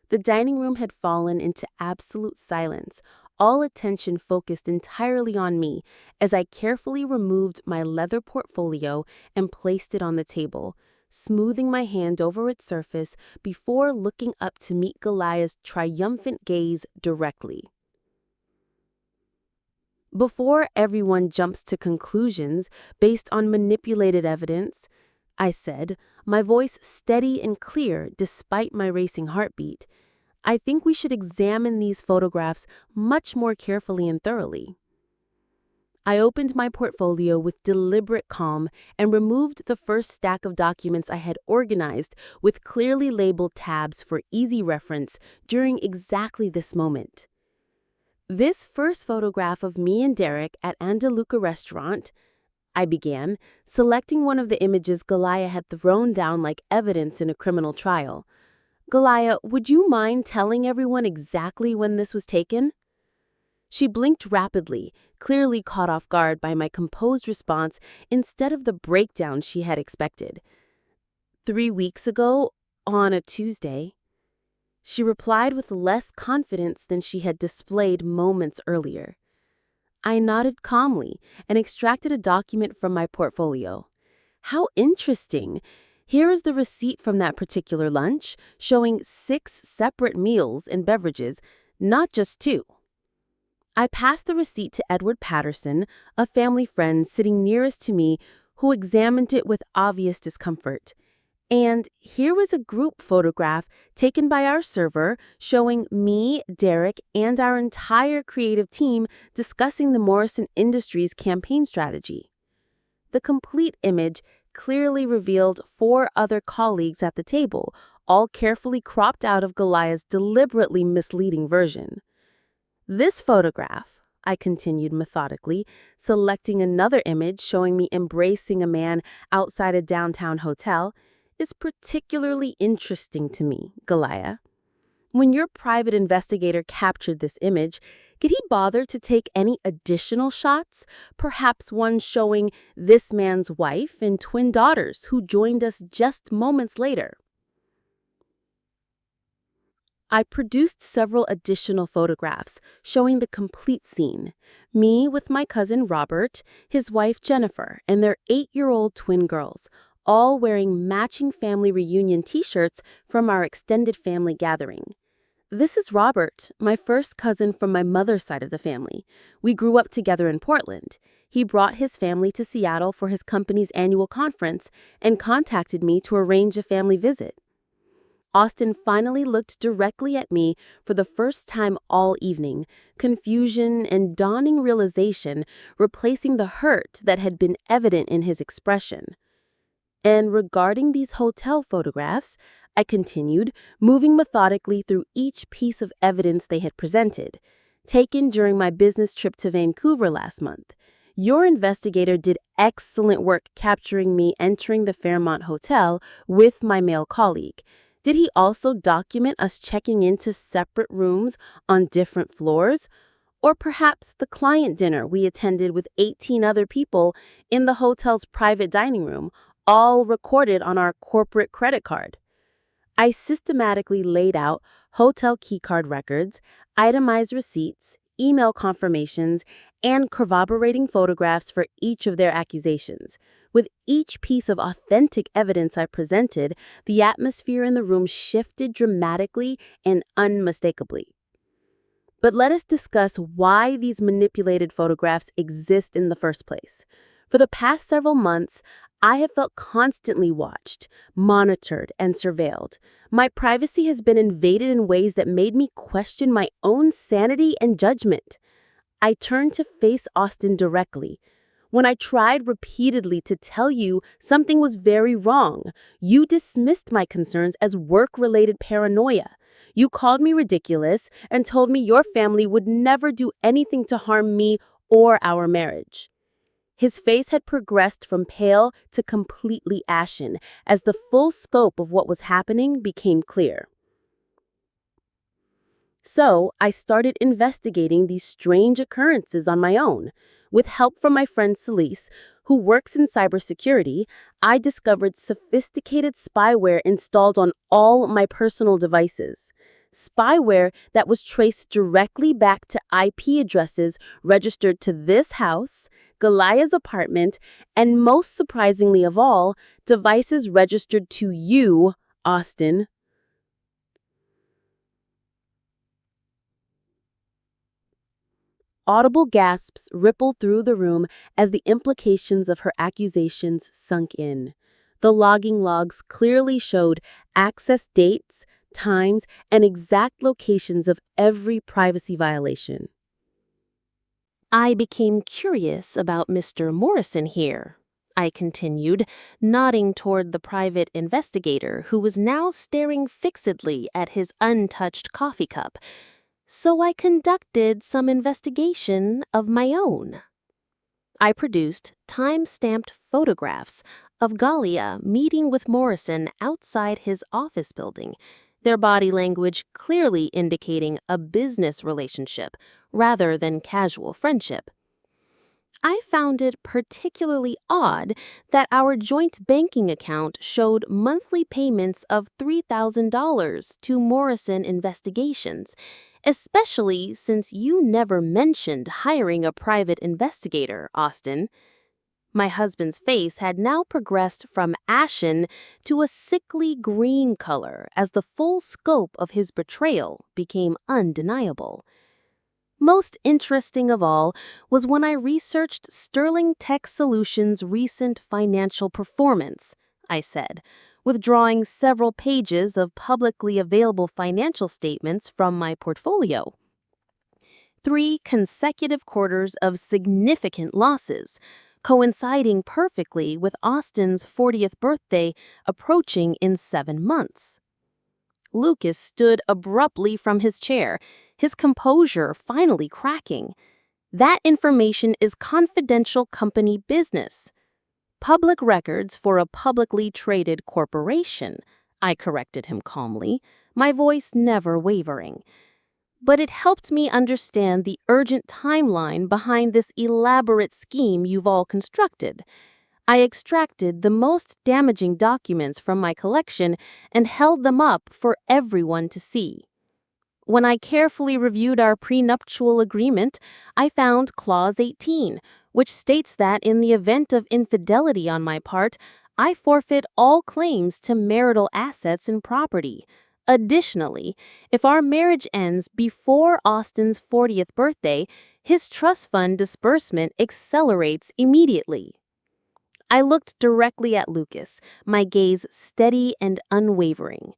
The dining room had fallen into absolute silence, all attention focused entirely on me as I carefully removed my leather portfolio and placed it on the table, smoothing my hand over its surface before looking up to meet Goliah's triumphant gaze directly. "Before everyone jumps to conclusions based on manipulated evidence," I said, my voice steady and clear despite my racing heartbeat, "I think we should examine these photographs much more carefully and thoroughly." I opened my portfolio with deliberate calm and removed the first stack of documents I had organized with clearly labeled tabs for easy reference during exactly this moment. "This first photograph of me and Derek at Andaluca restaurant," I began, selecting one of the images Goliah had thrown down like evidence in a criminal trial. "Goliah, would you mind telling everyone exactly when this was taken?" She blinked rapidly, clearly caught off guard by my composed response instead of the breakdown she had expected. "3 weeks ago, on a Tuesday." She replied with less confidence than she had displayed moments earlier. I nodded calmly and extracted a document from my portfolio. "How interesting. Here is the receipt from that particular lunch, showing 6 separate meals and beverages, not just 2. I passed the receipt to Edward Patterson, a family friend sitting nearest to me, who examined it with obvious discomfort. And here was a group photograph taken by our server showing me, Derek, and our entire creative team discussing the Morrison Industries campaign strategy. The complete image clearly revealed 4 other colleagues at the table, all carefully cropped out of Goliah's deliberately misleading version. This photograph," I continued methodically, selecting another image showing me embracing a man outside a downtown hotel, "is particularly interesting to me, Goliah. When your private investigator captured this image, did he bother to take any additional shots, perhaps one showing this man's wife and twin daughters who joined us just moments later?" I produced several additional photographs showing the complete scene, me with my cousin Robert, his wife Jennifer, and their 8-year-old twin girls, all wearing matching family reunion t-shirts from our extended family gathering. "This is Robert, my first cousin from my mother's side of the family. We grew up together in Portland. He brought his family to Seattle for his company's annual conference and contacted me to arrange a family visit." Austin finally looked directly at me for the first time all evening, confusion and dawning realization replacing the hurt that had been evident in his expression. "And regarding these hotel photographs," I continued, moving methodically through each piece of evidence they had presented, "taken during my business trip to Vancouver last month. Your investigator did excellent work capturing me entering the Fairmont Hotel with my male colleague. Did he also document us checking into separate rooms on different floors? Or perhaps the client dinner we attended with 18 other people in the hotel's private dining room, all recorded on our corporate credit card? I systematically laid out hotel keycard records, itemized receipts, email confirmations, and corroborating photographs for each of their accusations. With each piece of authentic evidence I presented, the atmosphere in the room shifted dramatically and unmistakably. But let us discuss why these manipulated photographs exist in the first place. For the past several months, I have felt constantly watched, monitored, and surveilled. My privacy has been invaded in ways that made me question my own sanity and judgment. I turned to face Austin directly. When I tried repeatedly to tell you something was very wrong, you dismissed my concerns as work-related paranoia. You called me ridiculous and told me your family would never do anything to harm me or our marriage. His face had progressed from pale to completely ashen as the full scope of what was happening became clear. So I started investigating these strange occurrences on my own. With help from my friend Celise, who works in cybersecurity, I discovered sophisticated spyware installed on all my personal devices. Spyware that was traced directly back to IP addresses registered to this house, Goliath's apartment, and most surprisingly of all, devices registered to you, Austin. Audible gasps rippled through the room as the implications of her accusations sunk in. The logging logs clearly showed access dates, times, and exact locations of every privacy violation. I became curious about Mr. Morrison here, I continued, nodding toward the private investigator who was now staring fixedly at his untouched coffee cup. So I conducted some investigation of my own. I produced time-stamped photographs of Galia meeting with Morrison outside his office building, their body language clearly indicating a business relationship rather than casual friendship. I found it particularly odd that our joint banking account showed monthly payments of $3,000 to Morrison Investigations, especially since you never mentioned hiring a private investigator, Austin. My husband's face had now progressed from ashen to a sickly green color as the full scope of his betrayal became undeniable. Most interesting of all was when I researched Sterling Tech Solutions' recent financial performance, I said, withdrawing several pages of publicly available financial statements from my portfolio. 3 consecutive quarters of significant losses, coinciding perfectly with Austin's 40th birthday approaching in 7 months. Lucas stood abruptly from his chair, his composure finally cracking. That information is confidential company business. Public records for a publicly traded corporation, I corrected him calmly, my voice never wavering. But it helped me understand the urgent timeline behind this elaborate scheme you've all constructed. I extracted the most damaging documents from my collection and held them up for everyone to see. When I carefully reviewed our prenuptial agreement, I found Clause 18, which states that in the event of infidelity on my part, I forfeit all claims to marital assets and property. Additionally, if our marriage ends before Austin's 40th birthday, his trust fund disbursement accelerates immediately. I looked directly at Lucas, my gaze steady and unwavering.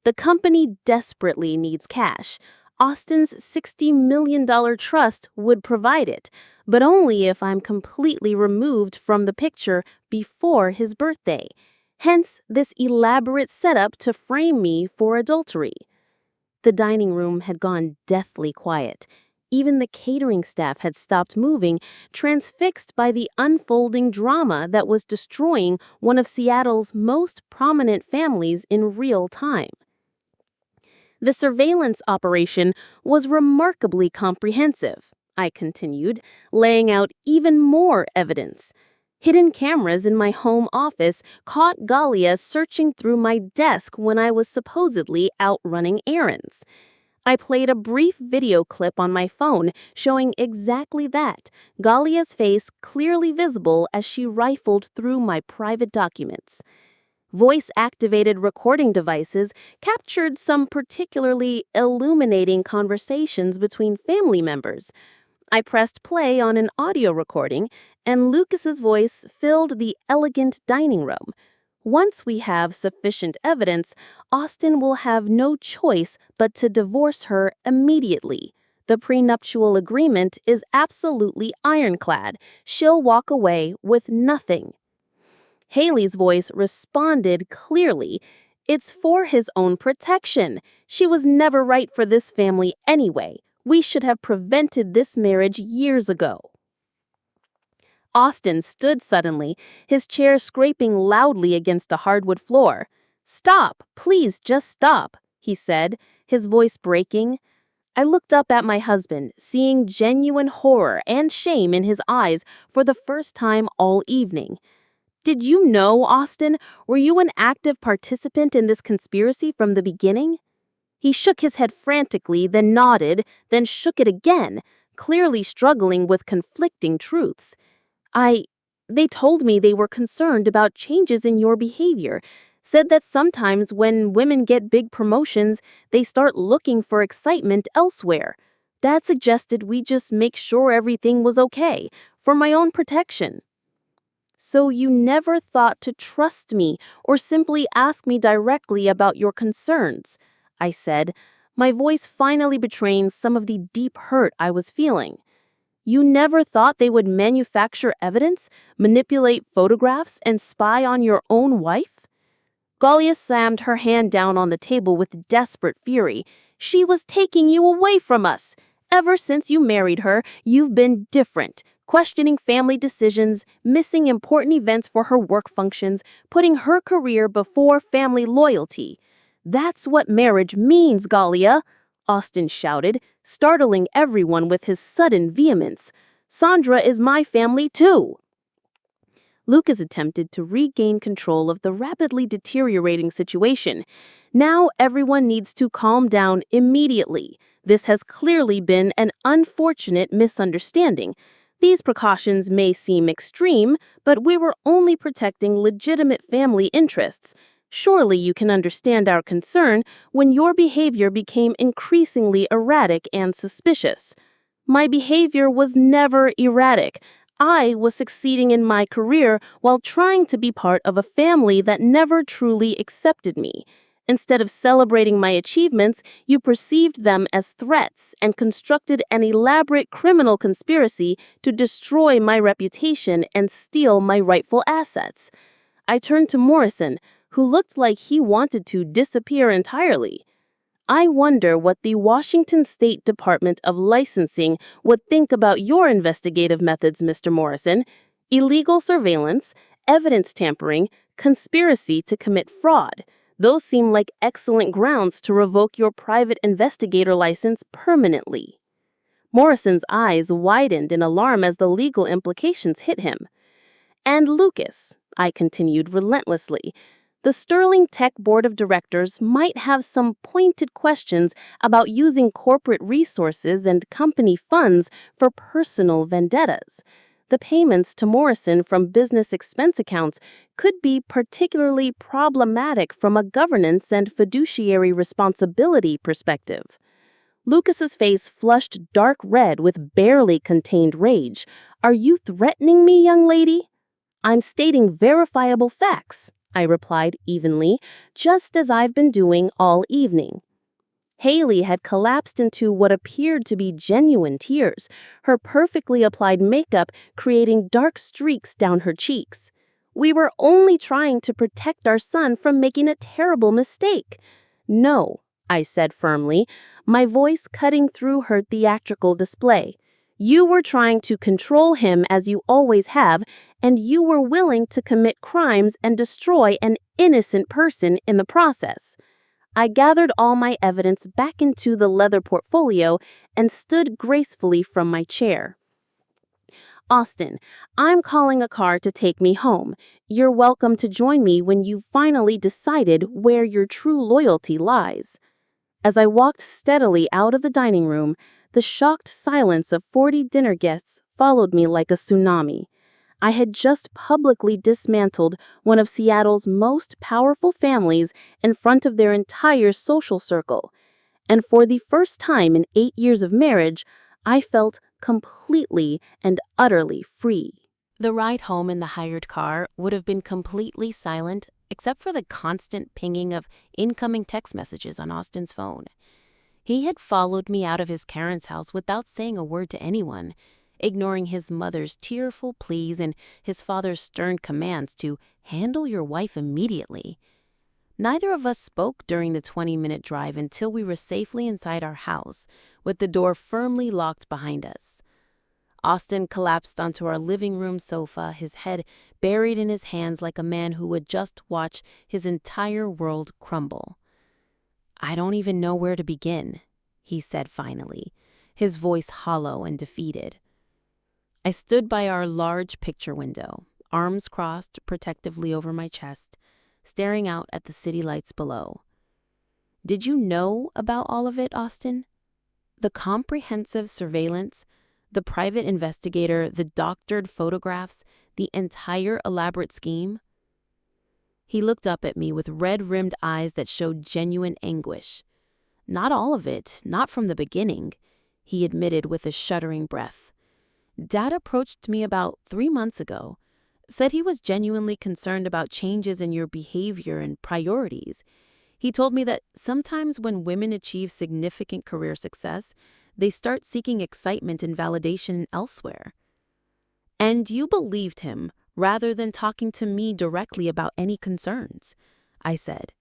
The company desperately needs cash. Austin's $60 million trust would provide it, but only if I'm completely removed from the picture before his birthday. Hence, this elaborate setup to frame me for adultery. The dining room had gone deathly quiet. Even the catering staff had stopped moving, transfixed by the unfolding drama that was destroying one of Seattle's most prominent families in real time. The surveillance operation was remarkably comprehensive, I continued, laying out even more evidence. Hidden cameras in my home office caught Galia searching through my desk when I was supposedly out running errands. I played a brief video clip on my phone showing exactly that, Galia's face clearly visible as she rifled through my private documents. Voice-activated recording devices captured some particularly illuminating conversations between family members. I pressed play on an audio recording, and Lucas's voice filled the elegant dining room. Once we have sufficient evidence, Austin will have no choice but to divorce her immediately. The prenuptial agreement is absolutely ironclad. She'll walk away with nothing. Haley's voice responded clearly. It's for his own protection. She was never right for this family anyway. We should have prevented this marriage years ago. Austin stood suddenly, his chair scraping loudly against the hardwood floor. "Stop, please just stop," he said, his voice breaking. I looked up at my husband, seeing genuine horror and shame in his eyes for the first time all evening. "Did you know, Austin? Were you an active participant in this conspiracy from the beginning?" He shook his head frantically, then nodded, then shook it again, clearly struggling with conflicting truths. They told me they were concerned about changes in your behavior, said that sometimes when women get big promotions, they start looking for excitement elsewhere. Dad suggested we just make sure everything was okay, for my own protection. "So you never thought to trust me or simply ask me directly about your concerns," I said, my voice finally betraying some of the deep hurt I was feeling. "You never thought they would manufacture evidence, manipulate photographs, and spy on your own wife?" Galia slammed her hand down on the table with desperate fury. "She was taking you away from us. Ever since you married her, you've been different, questioning family decisions, missing important events for her work functions, putting her career before family loyalty. That's what marriage means, Galia," Austin shouted, startling everyone with his sudden vehemence. "Sandra is my family too." Lucas attempted to regain control of the rapidly deteriorating situation. "Now everyone needs to calm down immediately. This has clearly been an unfortunate misunderstanding. These precautions may seem extreme, but we were only protecting legitimate family interests. Surely you can understand our concern when your behavior became increasingly erratic and suspicious." "My behavior was never erratic. I was succeeding in my career while trying to be part of a family that never truly accepted me. Instead of celebrating my achievements, you perceived them as threats and constructed an elaborate criminal conspiracy to destroy my reputation and steal my rightful assets." I turned to Morrison, who looked like he wanted to disappear entirely. "I wonder what the Washington State Department of Licensing would think about your investigative methods, Mr. Morrison. Illegal surveillance, evidence tampering, conspiracy to commit fraud. Those seem like excellent grounds to revoke your private investigator license permanently." Morrison's eyes widened in alarm as the legal implications hit him. "And Lucas," I continued relentlessly, "the Sterling Tech Board of Directors might have some pointed questions about using corporate resources and company funds for personal vendettas. The payments to Morrison from business expense accounts could be particularly problematic from a governance and fiduciary responsibility perspective." Lucas's face flushed dark red with barely contained rage. "Are you threatening me, young lady?" "I'm stating verifiable facts," I replied evenly, "just as I've been doing all evening." Haley had collapsed into what appeared to be genuine tears, her perfectly applied makeup creating dark streaks down her cheeks. "We were only trying to protect our son from making a terrible mistake." "No," I said firmly, my voice cutting through her theatrical display. You were trying to control him as you always have, and you were willing to commit crimes and destroy an innocent person in the process. I gathered all my evidence back into the leather portfolio and stood gracefully from my chair. Austin, I'm calling a car to take me home. You're welcome to join me when you've finally decided where your true loyalty lies. As I walked steadily out of the dining room, the shocked silence of 40 dinner guests followed me like a tsunami. I had just publicly dismantled one of Seattle's most powerful families in front of their entire social circle. And for the first time in 8 years of marriage, I felt completely and utterly free. The ride home in the hired car would have been completely silent except for the constant pinging of incoming text messages on Austin's phone. He had followed me out of his Karen's house without saying a word to anyone, ignoring his mother's tearful pleas and his father's stern commands to handle your wife immediately. Neither of us spoke during the 20-minute drive until we were safely inside our house, with the door firmly locked behind us. Austin collapsed onto our living room sofa, his head buried in his hands like a man who would just watch his entire world crumble. I don't even know where to begin, he said finally, his voice hollow and defeated. I stood by our large picture window, arms crossed protectively over my chest, staring out at the city lights below. Did you know about all of it, Austin? The comprehensive surveillance, the private investigator, the doctored photographs, the entire elaborate scheme? He looked up at me with red-rimmed eyes that showed genuine anguish. Not all of it, not from the beginning, he admitted with a shuddering breath. Dad approached me about 3 months ago, said he was genuinely concerned about changes in your behavior and priorities. He told me that sometimes when women achieve significant career success, they start seeking excitement and validation elsewhere. And you believed him, rather than talking to me directly about any concerns, I said,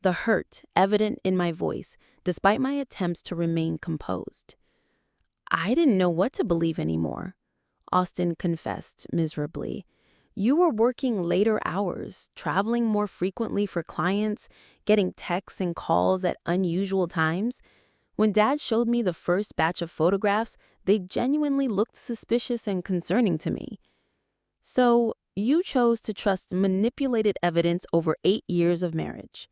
the hurt evident in my voice, despite my attempts to remain composed. I didn't know what to believe anymore, Austin confessed miserably. You were working later hours, traveling more frequently for clients, getting texts and calls at unusual times. When Dad showed me the first batch of photographs, they genuinely looked suspicious and concerning to me. So you chose to trust manipulated evidence over 8 years of marriage.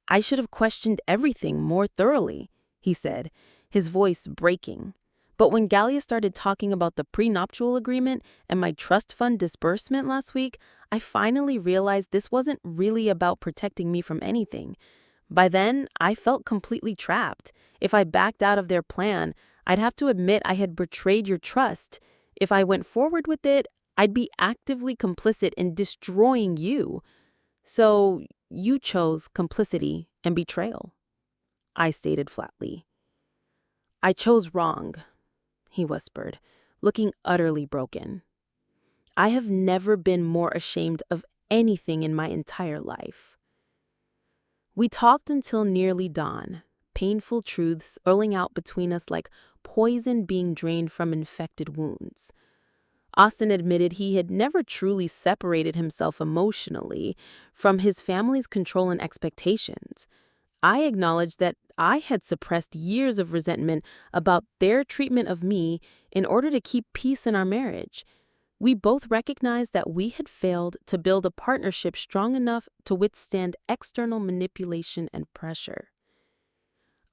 I should have questioned everything more thoroughly, he said, his voice breaking. But when Gallia started talking about the prenuptial agreement and my trust fund disbursement last week, I finally realized this wasn't really about protecting me from anything. By then, I felt completely trapped. If I backed out of their plan, I'd have to admit I had betrayed your trust. If I went forward with it, I'd be actively complicit in destroying you. So you chose complicity and betrayal, I stated flatly. I chose wrong, he whispered, looking utterly broken. I have never been more ashamed of anything in my entire life. We talked until nearly dawn, painful truths swirling out between us like poison being drained from infected wounds. Austin admitted he had never truly separated himself emotionally from his family's control and expectations. I acknowledged that I had suppressed years of resentment about their treatment of me in order to keep peace in our marriage. We both recognized that we had failed to build a partnership strong enough to withstand external manipulation and pressure.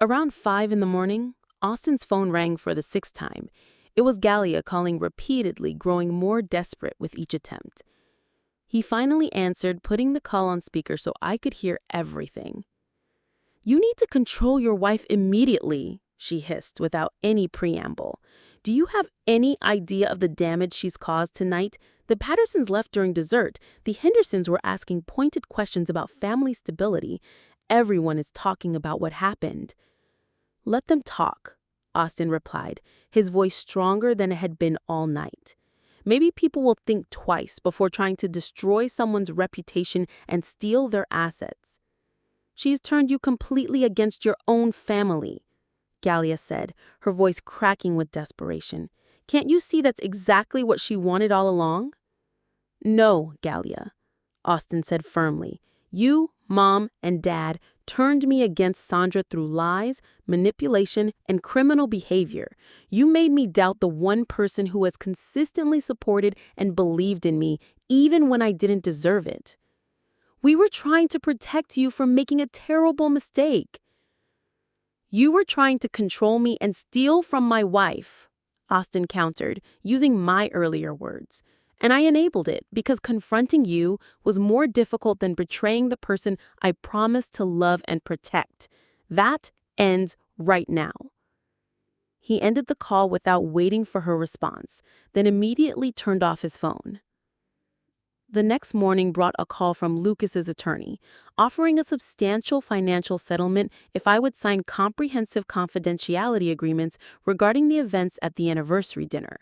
Around 5 a.m, Austin's phone rang for the 6th time. It was Gallia calling repeatedly, growing more desperate with each attempt. He finally answered, putting the call on speaker so I could hear everything. You need to control your wife immediately, she hissed without any preamble. Do you have any idea of the damage she's caused tonight? The Pattersons left during dessert. The Hendersons were asking pointed questions about family stability. Everyone is talking about what happened. Let them talk, Austin replied, his voice stronger than it had been all night. Maybe people will think twice before trying to destroy someone's reputation and steal their assets. She's turned you completely against your own family," Gallia said, her voice cracking with desperation. "Can't you see that's exactly what she wanted all along?" "No, Gallia," Austin said firmly. "You, Mom, and Dad turned me against Sandra through lies, manipulation, and criminal behavior. You made me doubt the one person who has consistently supported and believed in me, even when I didn't deserve it. We were trying to protect you from making a terrible mistake. You were trying to control me and steal from my wife," Austin countered, using my earlier words. "And I enabled it because confronting you was more difficult than betraying the person I promised to love and protect. That ends right now." He ended the call without waiting for her response, then immediately turned off his phone. The next morning brought a call from Lucas's attorney, offering a substantial financial settlement if I would sign comprehensive confidentiality agreements regarding the events at the anniversary dinner.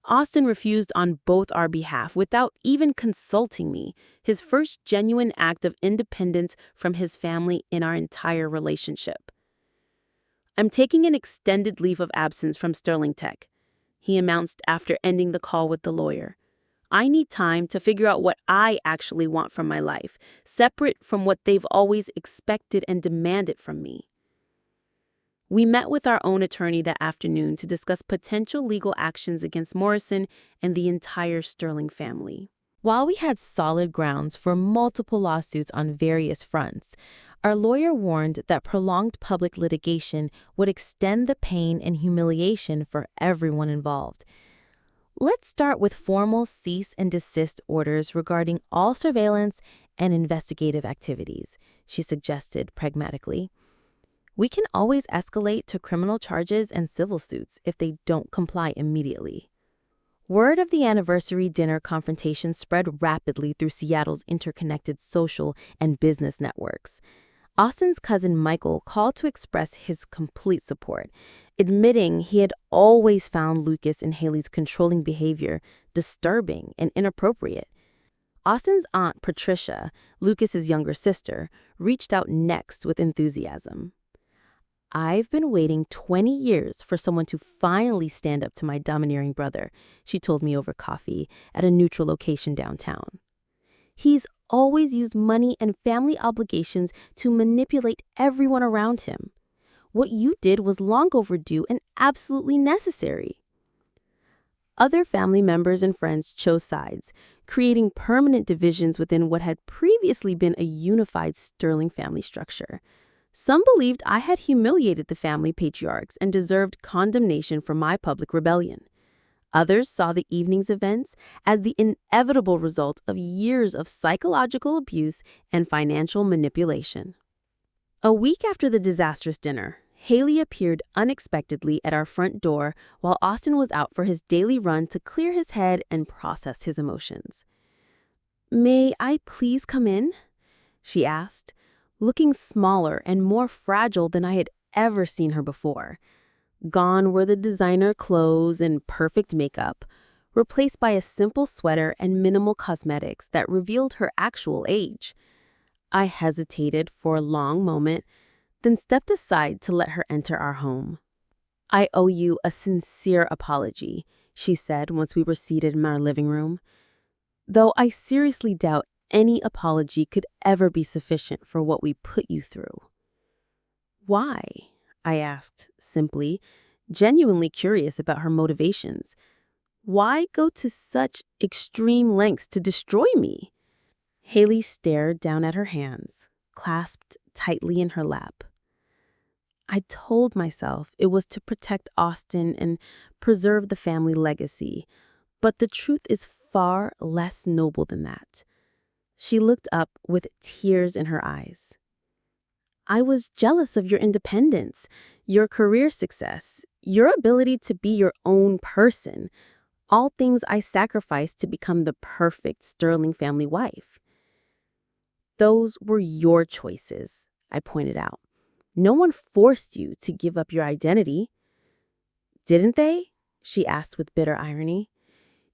Austin refused on both our behalf without even consulting me, his first genuine act of independence from his family in our entire relationship. "I'm taking an extended leave of absence from Sterling Tech," he announced after ending the call with the lawyer. "I need time to figure out what I actually want from my life, separate from what they've always expected and demanded from me." We met with our own attorney that afternoon to discuss potential legal actions against Morrison and the entire Sterling family. While we had solid grounds for multiple lawsuits on various fronts, our lawyer warned that prolonged public litigation would extend the pain and humiliation for everyone involved. "Let's start with formal cease and desist orders regarding all surveillance and investigative activities," she suggested pragmatically. "We can always escalate to criminal charges and civil suits if they don't comply immediately." Word of the anniversary dinner confrontation spread rapidly through Seattle's interconnected social and business networks. Austin's cousin Michael called to express his complete support, admitting he had always found Lucas and Haley's controlling behavior disturbing and inappropriate. Austin's aunt Patricia, Lucas's younger sister, reached out next with enthusiasm. "I've been waiting 20 years for someone to finally stand up to my domineering brother," she told me over coffee at a neutral location downtown. "He's always used money and family obligations to manipulate everyone around him. What you did was long overdue and absolutely necessary." Other family members and friends chose sides, creating permanent divisions within what had previously been a unified Sterling family structure. Some believed I had humiliated the family patriarchs and deserved condemnation for my public rebellion. Others saw the evening's events as the inevitable result of years of psychological abuse and financial manipulation. A week after the disastrous dinner, Haley appeared unexpectedly at our front door while Austin was out for his daily run to clear his head and process his emotions. "May I please come in?" she asked, looking smaller and more fragile than I had ever seen her before. Gone were the designer clothes and perfect makeup, replaced by a simple sweater and minimal cosmetics that revealed her actual age. I hesitated for a long moment, then stepped aside to let her enter our home. "I owe you a sincere apology," she said once we were seated in our living room. "Though I seriously doubt any apology could ever be sufficient for what we put you through." "Why?" I asked, simply, genuinely curious about her motivations. "Why go to such extreme lengths to destroy me?" Haley stared down at her hands, clasped tightly in her lap. "I told myself it was to protect Austin and preserve the family legacy, but the truth is far less noble than that." She looked up with tears in her eyes. "I was jealous of your independence, your career success, your ability to be your own person, all things I sacrificed to become the perfect Sterling family wife." "Those were your choices," I pointed out. "No one forced you to give up your identity." "Didn't they?" she asked with bitter irony.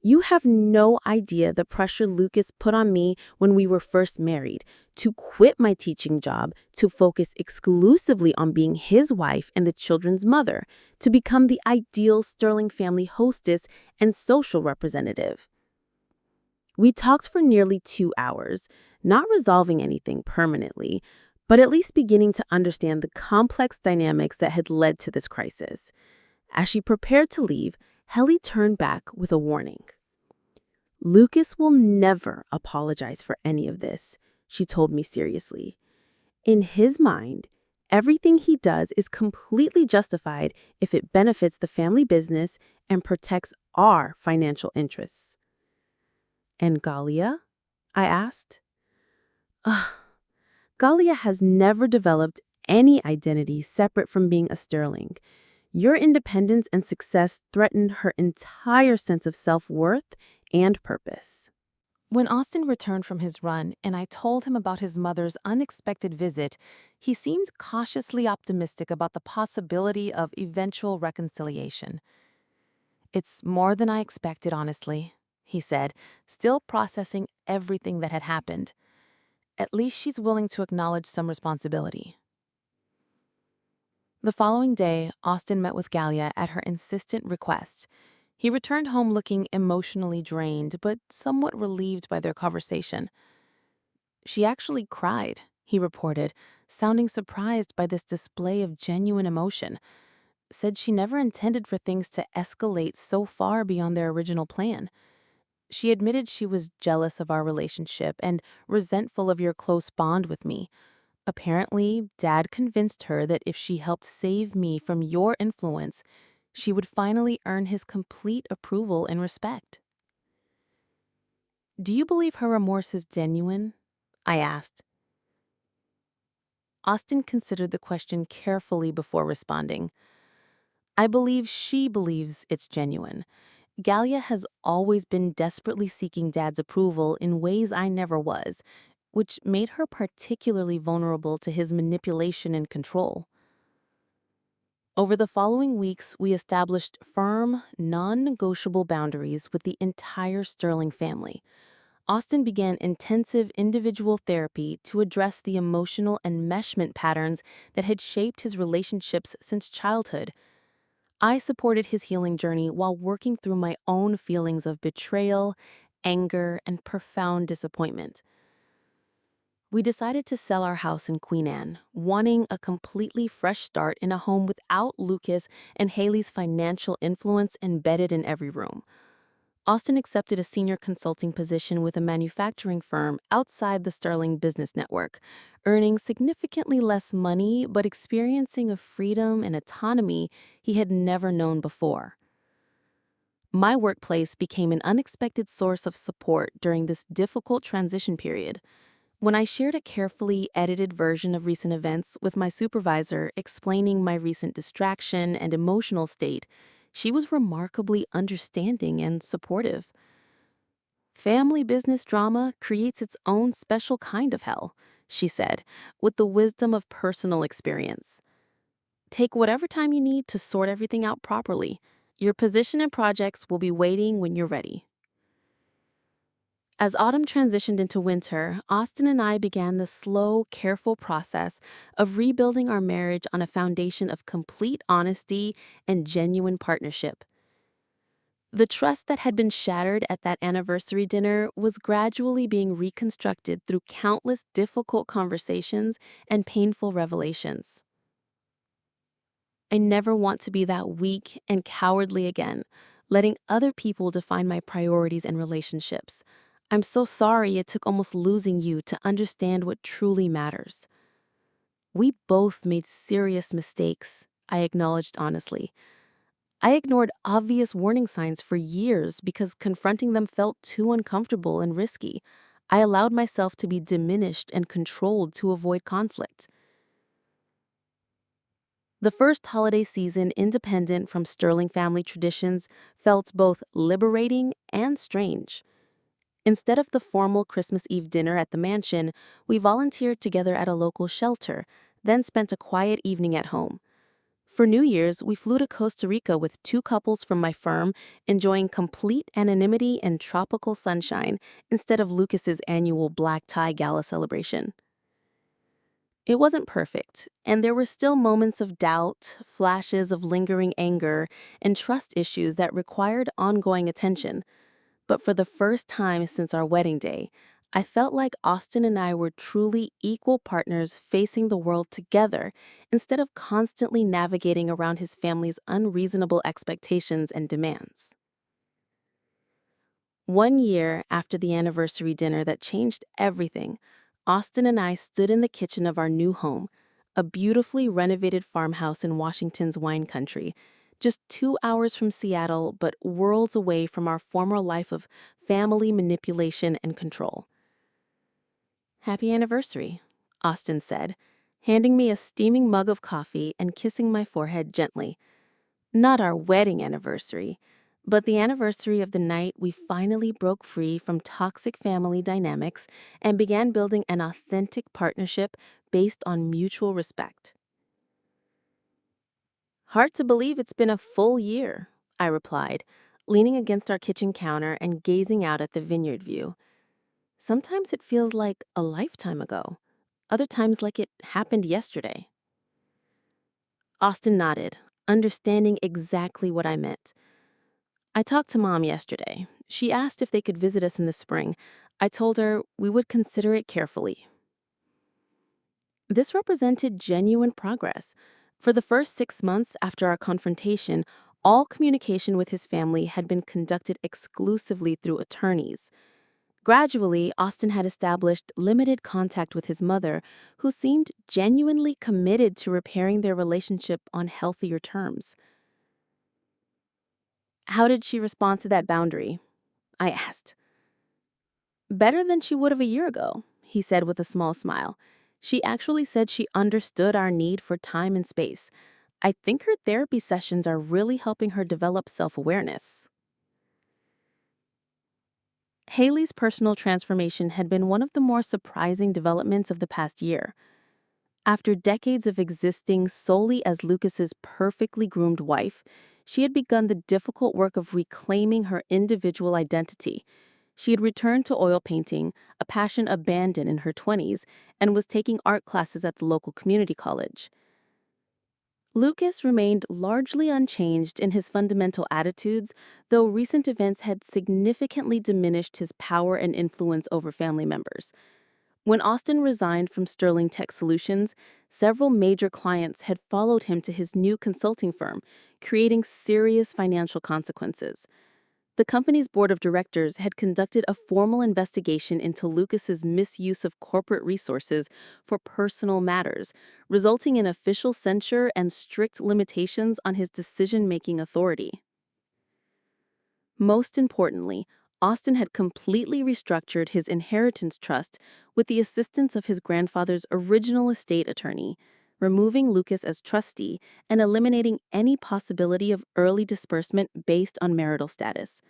You have no idea the pressure Lucas put on me when we were first married, to quit my teaching job, to focus exclusively on being his wife and the children's mother, to become the ideal Sterling family hostess and social representative. We talked for nearly 2 hours, not resolving anything permanently, but at least beginning to understand the complex dynamics that had led to this crisis. As she prepared to leave, Helly turned back with a warning. Lucas will never apologize for any of this, she told me seriously. In his mind, everything he does is completely justified if it benefits the family business and protects our financial interests. And Galia? I asked. Ugh. Galia has never developed any identity separate from being a Sterling. Your independence and success threatened her entire sense of self-worth and purpose. When Austin returned from his run and I told him about his mother's unexpected visit, he seemed cautiously optimistic about the possibility of eventual reconciliation. "It's more than I expected, honestly," he said, still processing everything that had happened. "At least she's willing to acknowledge some responsibility." The following day, Austin met with Galia at her insistent request. He returned home looking emotionally drained, but somewhat relieved by their conversation. "She actually cried," he reported, sounding surprised by this display of genuine emotion. "Said she never intended for things to escalate so far beyond their original plan. She admitted she was jealous of our relationship and resentful of your close bond with me. Apparently, Dad convinced her that if she helped save me from your influence, she would finally earn his complete approval and respect." "Do you believe her remorse is genuine?" I asked. Austin considered the question carefully before responding. "I believe she believes it's genuine. Galia has always been desperately seeking Dad's approval in ways I never was, which made her particularly vulnerable to his manipulation and control. Over the following weeks, we established firm, non-negotiable boundaries with the entire Sterling family. Austin began intensive individual therapy to address the emotional enmeshment patterns that had shaped his relationships since childhood. I supported his healing journey while working through my own feelings of betrayal, anger, and profound disappointment. We decided to sell our house in Queen Anne, wanting a completely fresh start in a home without Lucas and Haley's financial influence embedded in every room. Austin accepted a senior consulting position with a manufacturing firm outside the Sterling business network, earning significantly less money but experiencing a freedom and autonomy he had never known before. My workplace became an unexpected source of support during this difficult transition period. When I shared a carefully edited version of recent events with my supervisor explaining my recent distraction and emotional state, she was remarkably understanding and supportive. "Family business drama creates its own special kind of hell," she said, with the wisdom of personal experience. "Take whatever time you need to sort everything out properly. Your position and projects will be waiting when you're ready." As autumn transitioned into winter, Austin and I began the slow, careful process of rebuilding our marriage on a foundation of complete honesty and genuine partnership. The trust that had been shattered at that anniversary dinner was gradually being reconstructed through countless difficult conversations and painful revelations. I never want to be that weak and cowardly again, letting other people define my priorities and relationships. I'm so sorry it took almost losing you to understand what truly matters. We both made serious mistakes, I acknowledged honestly. I ignored obvious warning signs for years because confronting them felt too uncomfortable and risky. I allowed myself to be diminished and controlled to avoid conflict. The first holiday season, independent from Sterling family traditions, felt both liberating and strange. Instead of the formal Christmas Eve dinner at the mansion, we volunteered together at a local shelter, then spent a quiet evening at home. For New Year's, we flew to Costa Rica with 2 couples from my firm, enjoying complete anonymity and tropical sunshine instead of Lucas's annual black tie gala celebration. It wasn't perfect, and there were still moments of doubt, flashes of lingering anger, and trust issues that required ongoing attention. But for the first time since our wedding day, I felt like Austin and I were truly equal partners facing the world together instead of constantly navigating around his family's unreasonable expectations and demands. 1 year after the anniversary dinner that changed everything, Austin and I stood in the kitchen of our new home, a beautifully renovated farmhouse in Washington's wine country, just 2 hours from Seattle, but worlds away from our former life of family manipulation and control. "Happy anniversary," Austin said, handing me a steaming mug of coffee and kissing my forehead gently. Not our wedding anniversary, but the anniversary of the night we finally broke free from toxic family dynamics and began building an authentic partnership based on mutual respect. "Hard to believe it's been a full year," I replied, leaning against our kitchen counter and gazing out at the vineyard view. "Sometimes it feels like a lifetime ago, other times like it happened yesterday." Austin nodded, understanding exactly what I meant. "I talked to Mom yesterday. She asked if they could visit us in the spring. I told her we would consider it carefully." This represented genuine progress. For the first 6 months after our confrontation, all communication with his family had been conducted exclusively through attorneys. Gradually, Austin had established limited contact with his mother, who seemed genuinely committed to repairing their relationship on healthier terms. "How did she respond to that boundary?" I asked. "Better than she would have a year ago," he said with a small smile. "She actually said she understood our need for time and space. I think her therapy sessions are really helping her develop self-awareness." Haley's personal transformation had been one of the more surprising developments of the past year. After decades of existing solely as Lucas's perfectly groomed wife, she had begun the difficult work of reclaiming her individual identity. She had returned to oil painting, a passion abandoned in her 20s, and was taking art classes at the local community college. Lucas remained largely unchanged in his fundamental attitudes, though recent events had significantly diminished his power and influence over family members. When Austin resigned from Sterling Tech Solutions, several major clients had followed him to his new consulting firm, creating serious financial consequences. The company's board of directors had conducted a formal investigation into Lucas's misuse of corporate resources for personal matters, resulting in official censure and strict limitations on his decision-making authority. Most importantly, Austin had completely restructured his inheritance trust with the assistance of his grandfather's original estate attorney, removing Lucas as trustee and eliminating any possibility of early disbursement based on marital status.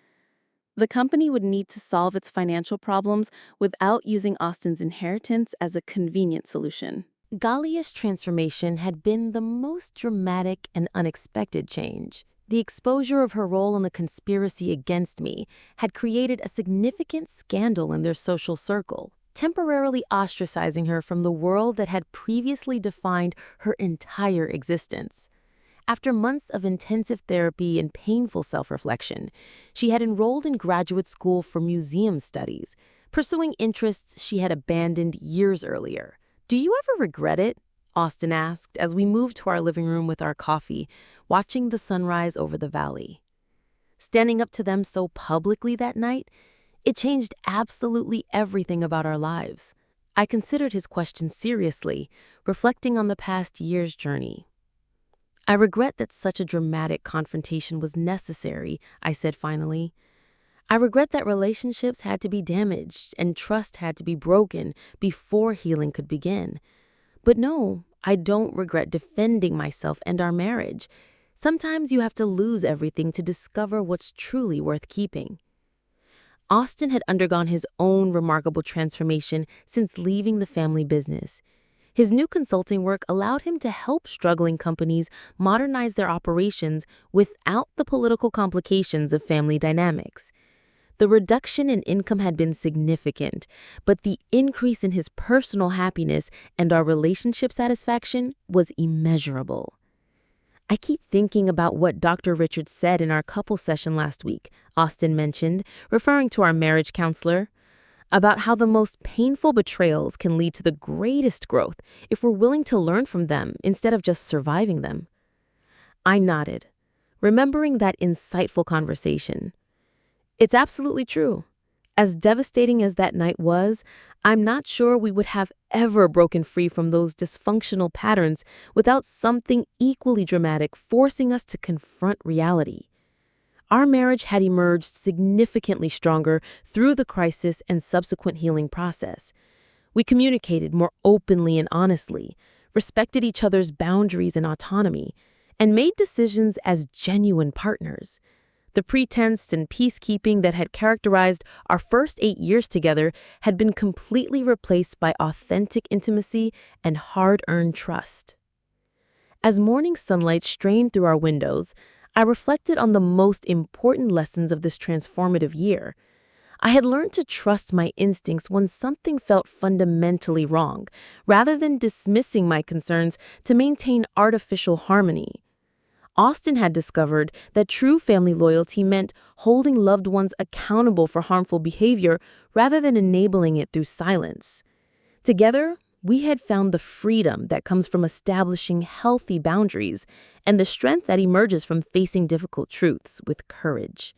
The company would need to solve its financial problems without using Austin's inheritance as a convenient solution. Galia's transformation had been the most dramatic and unexpected change. The exposure of her role in the conspiracy against me had created a significant scandal in their social circle, temporarily ostracizing her from the world that had previously defined her entire existence. After months of intensive therapy and painful self-reflection, she had enrolled in graduate school for museum studies, pursuing interests she had abandoned years earlier. "Do you ever regret it?" Austin asked as we moved to our living room with our coffee, watching the sunrise over the valley. Standing up to them so publicly that night, it changed absolutely everything about our lives. I considered his question seriously, reflecting on the past year's journey. "I regret that such a dramatic confrontation was necessary," I said finally. "I regret that relationships had to be damaged and trust had to be broken before healing could begin. But no, I don't regret defending myself and our marriage. Sometimes you have to lose everything to discover what's truly worth keeping." Austin had undergone his own remarkable transformation since leaving the family business. His new consulting work allowed him to help struggling companies modernize their operations without the political complications of family dynamics. The reduction in income had been significant, but the increase in his personal happiness and our relationship satisfaction was immeasurable. I keep thinking about what Dr. Richards said in our couple session last week, Austin mentioned, referring to our marriage counselor, about how the most painful betrayals can lead to the greatest growth if we're willing to learn from them instead of just surviving them. I nodded, remembering that insightful conversation. It's absolutely true. As devastating as that night was, I'm not sure we would have ever broken free from those dysfunctional patterns without something equally dramatic forcing us to confront reality. Our marriage had emerged significantly stronger through the crisis and subsequent healing process. We communicated more openly and honestly, respected each other's boundaries and autonomy, and made decisions as genuine partners. The pretense and peacekeeping that had characterized our first 8 years together had been completely replaced by authentic intimacy and hard-earned trust. As morning sunlight strained through our windows, I reflected on the most important lessons of this transformative year. I had learned to trust my instincts when something felt fundamentally wrong, rather than dismissing my concerns to maintain artificial harmony. Austin had discovered that true family loyalty meant holding loved ones accountable for harmful behavior rather than enabling it through silence. Together, we had found the freedom that comes from establishing healthy boundaries and the strength that emerges from facing difficult truths with courage.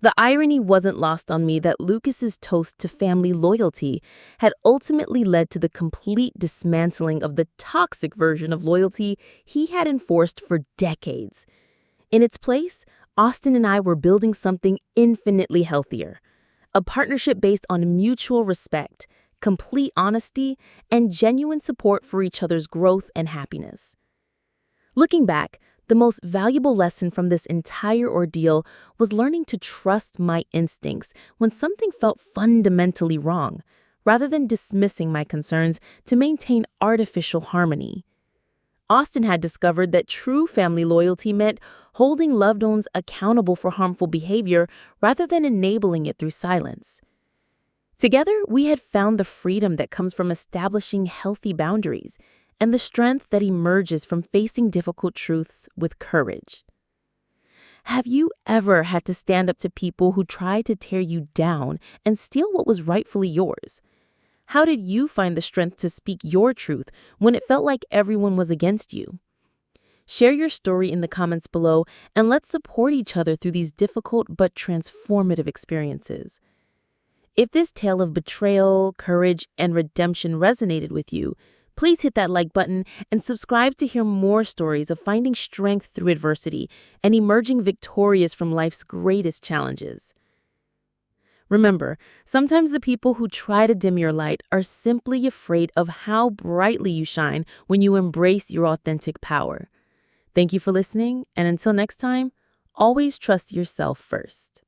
The irony wasn't lost on me that Lucas's toast to family loyalty had ultimately led to the complete dismantling of the toxic version of loyalty he had enforced for decades. In its place, Austin and I were building something infinitely healthier, a partnership based on mutual respect, complete honesty, and genuine support for each other's growth and happiness. Looking back, the most valuable lesson from this entire ordeal was learning to trust my instincts when something felt fundamentally wrong, rather than dismissing my concerns to maintain artificial harmony. Austin had discovered that true family loyalty meant holding loved ones accountable for harmful behavior rather than enabling it through silence. Together, we had found the freedom that comes from establishing healthy boundaries and the strength that emerges from facing difficult truths with courage. Have you ever had to stand up to people who tried to tear you down and steal what was rightfully yours? How did you find the strength to speak your truth when it felt like everyone was against you? Share your story in the comments below, and let's support each other through these difficult but transformative experiences. If this tale of betrayal, courage, and redemption resonated with you, please hit that like button and subscribe to hear more stories of finding strength through adversity and emerging victorious from life's greatest challenges. Remember, sometimes the people who try to dim your light are simply afraid of how brightly you shine when you embrace your authentic power. Thank you for listening, and until next time, always trust yourself first.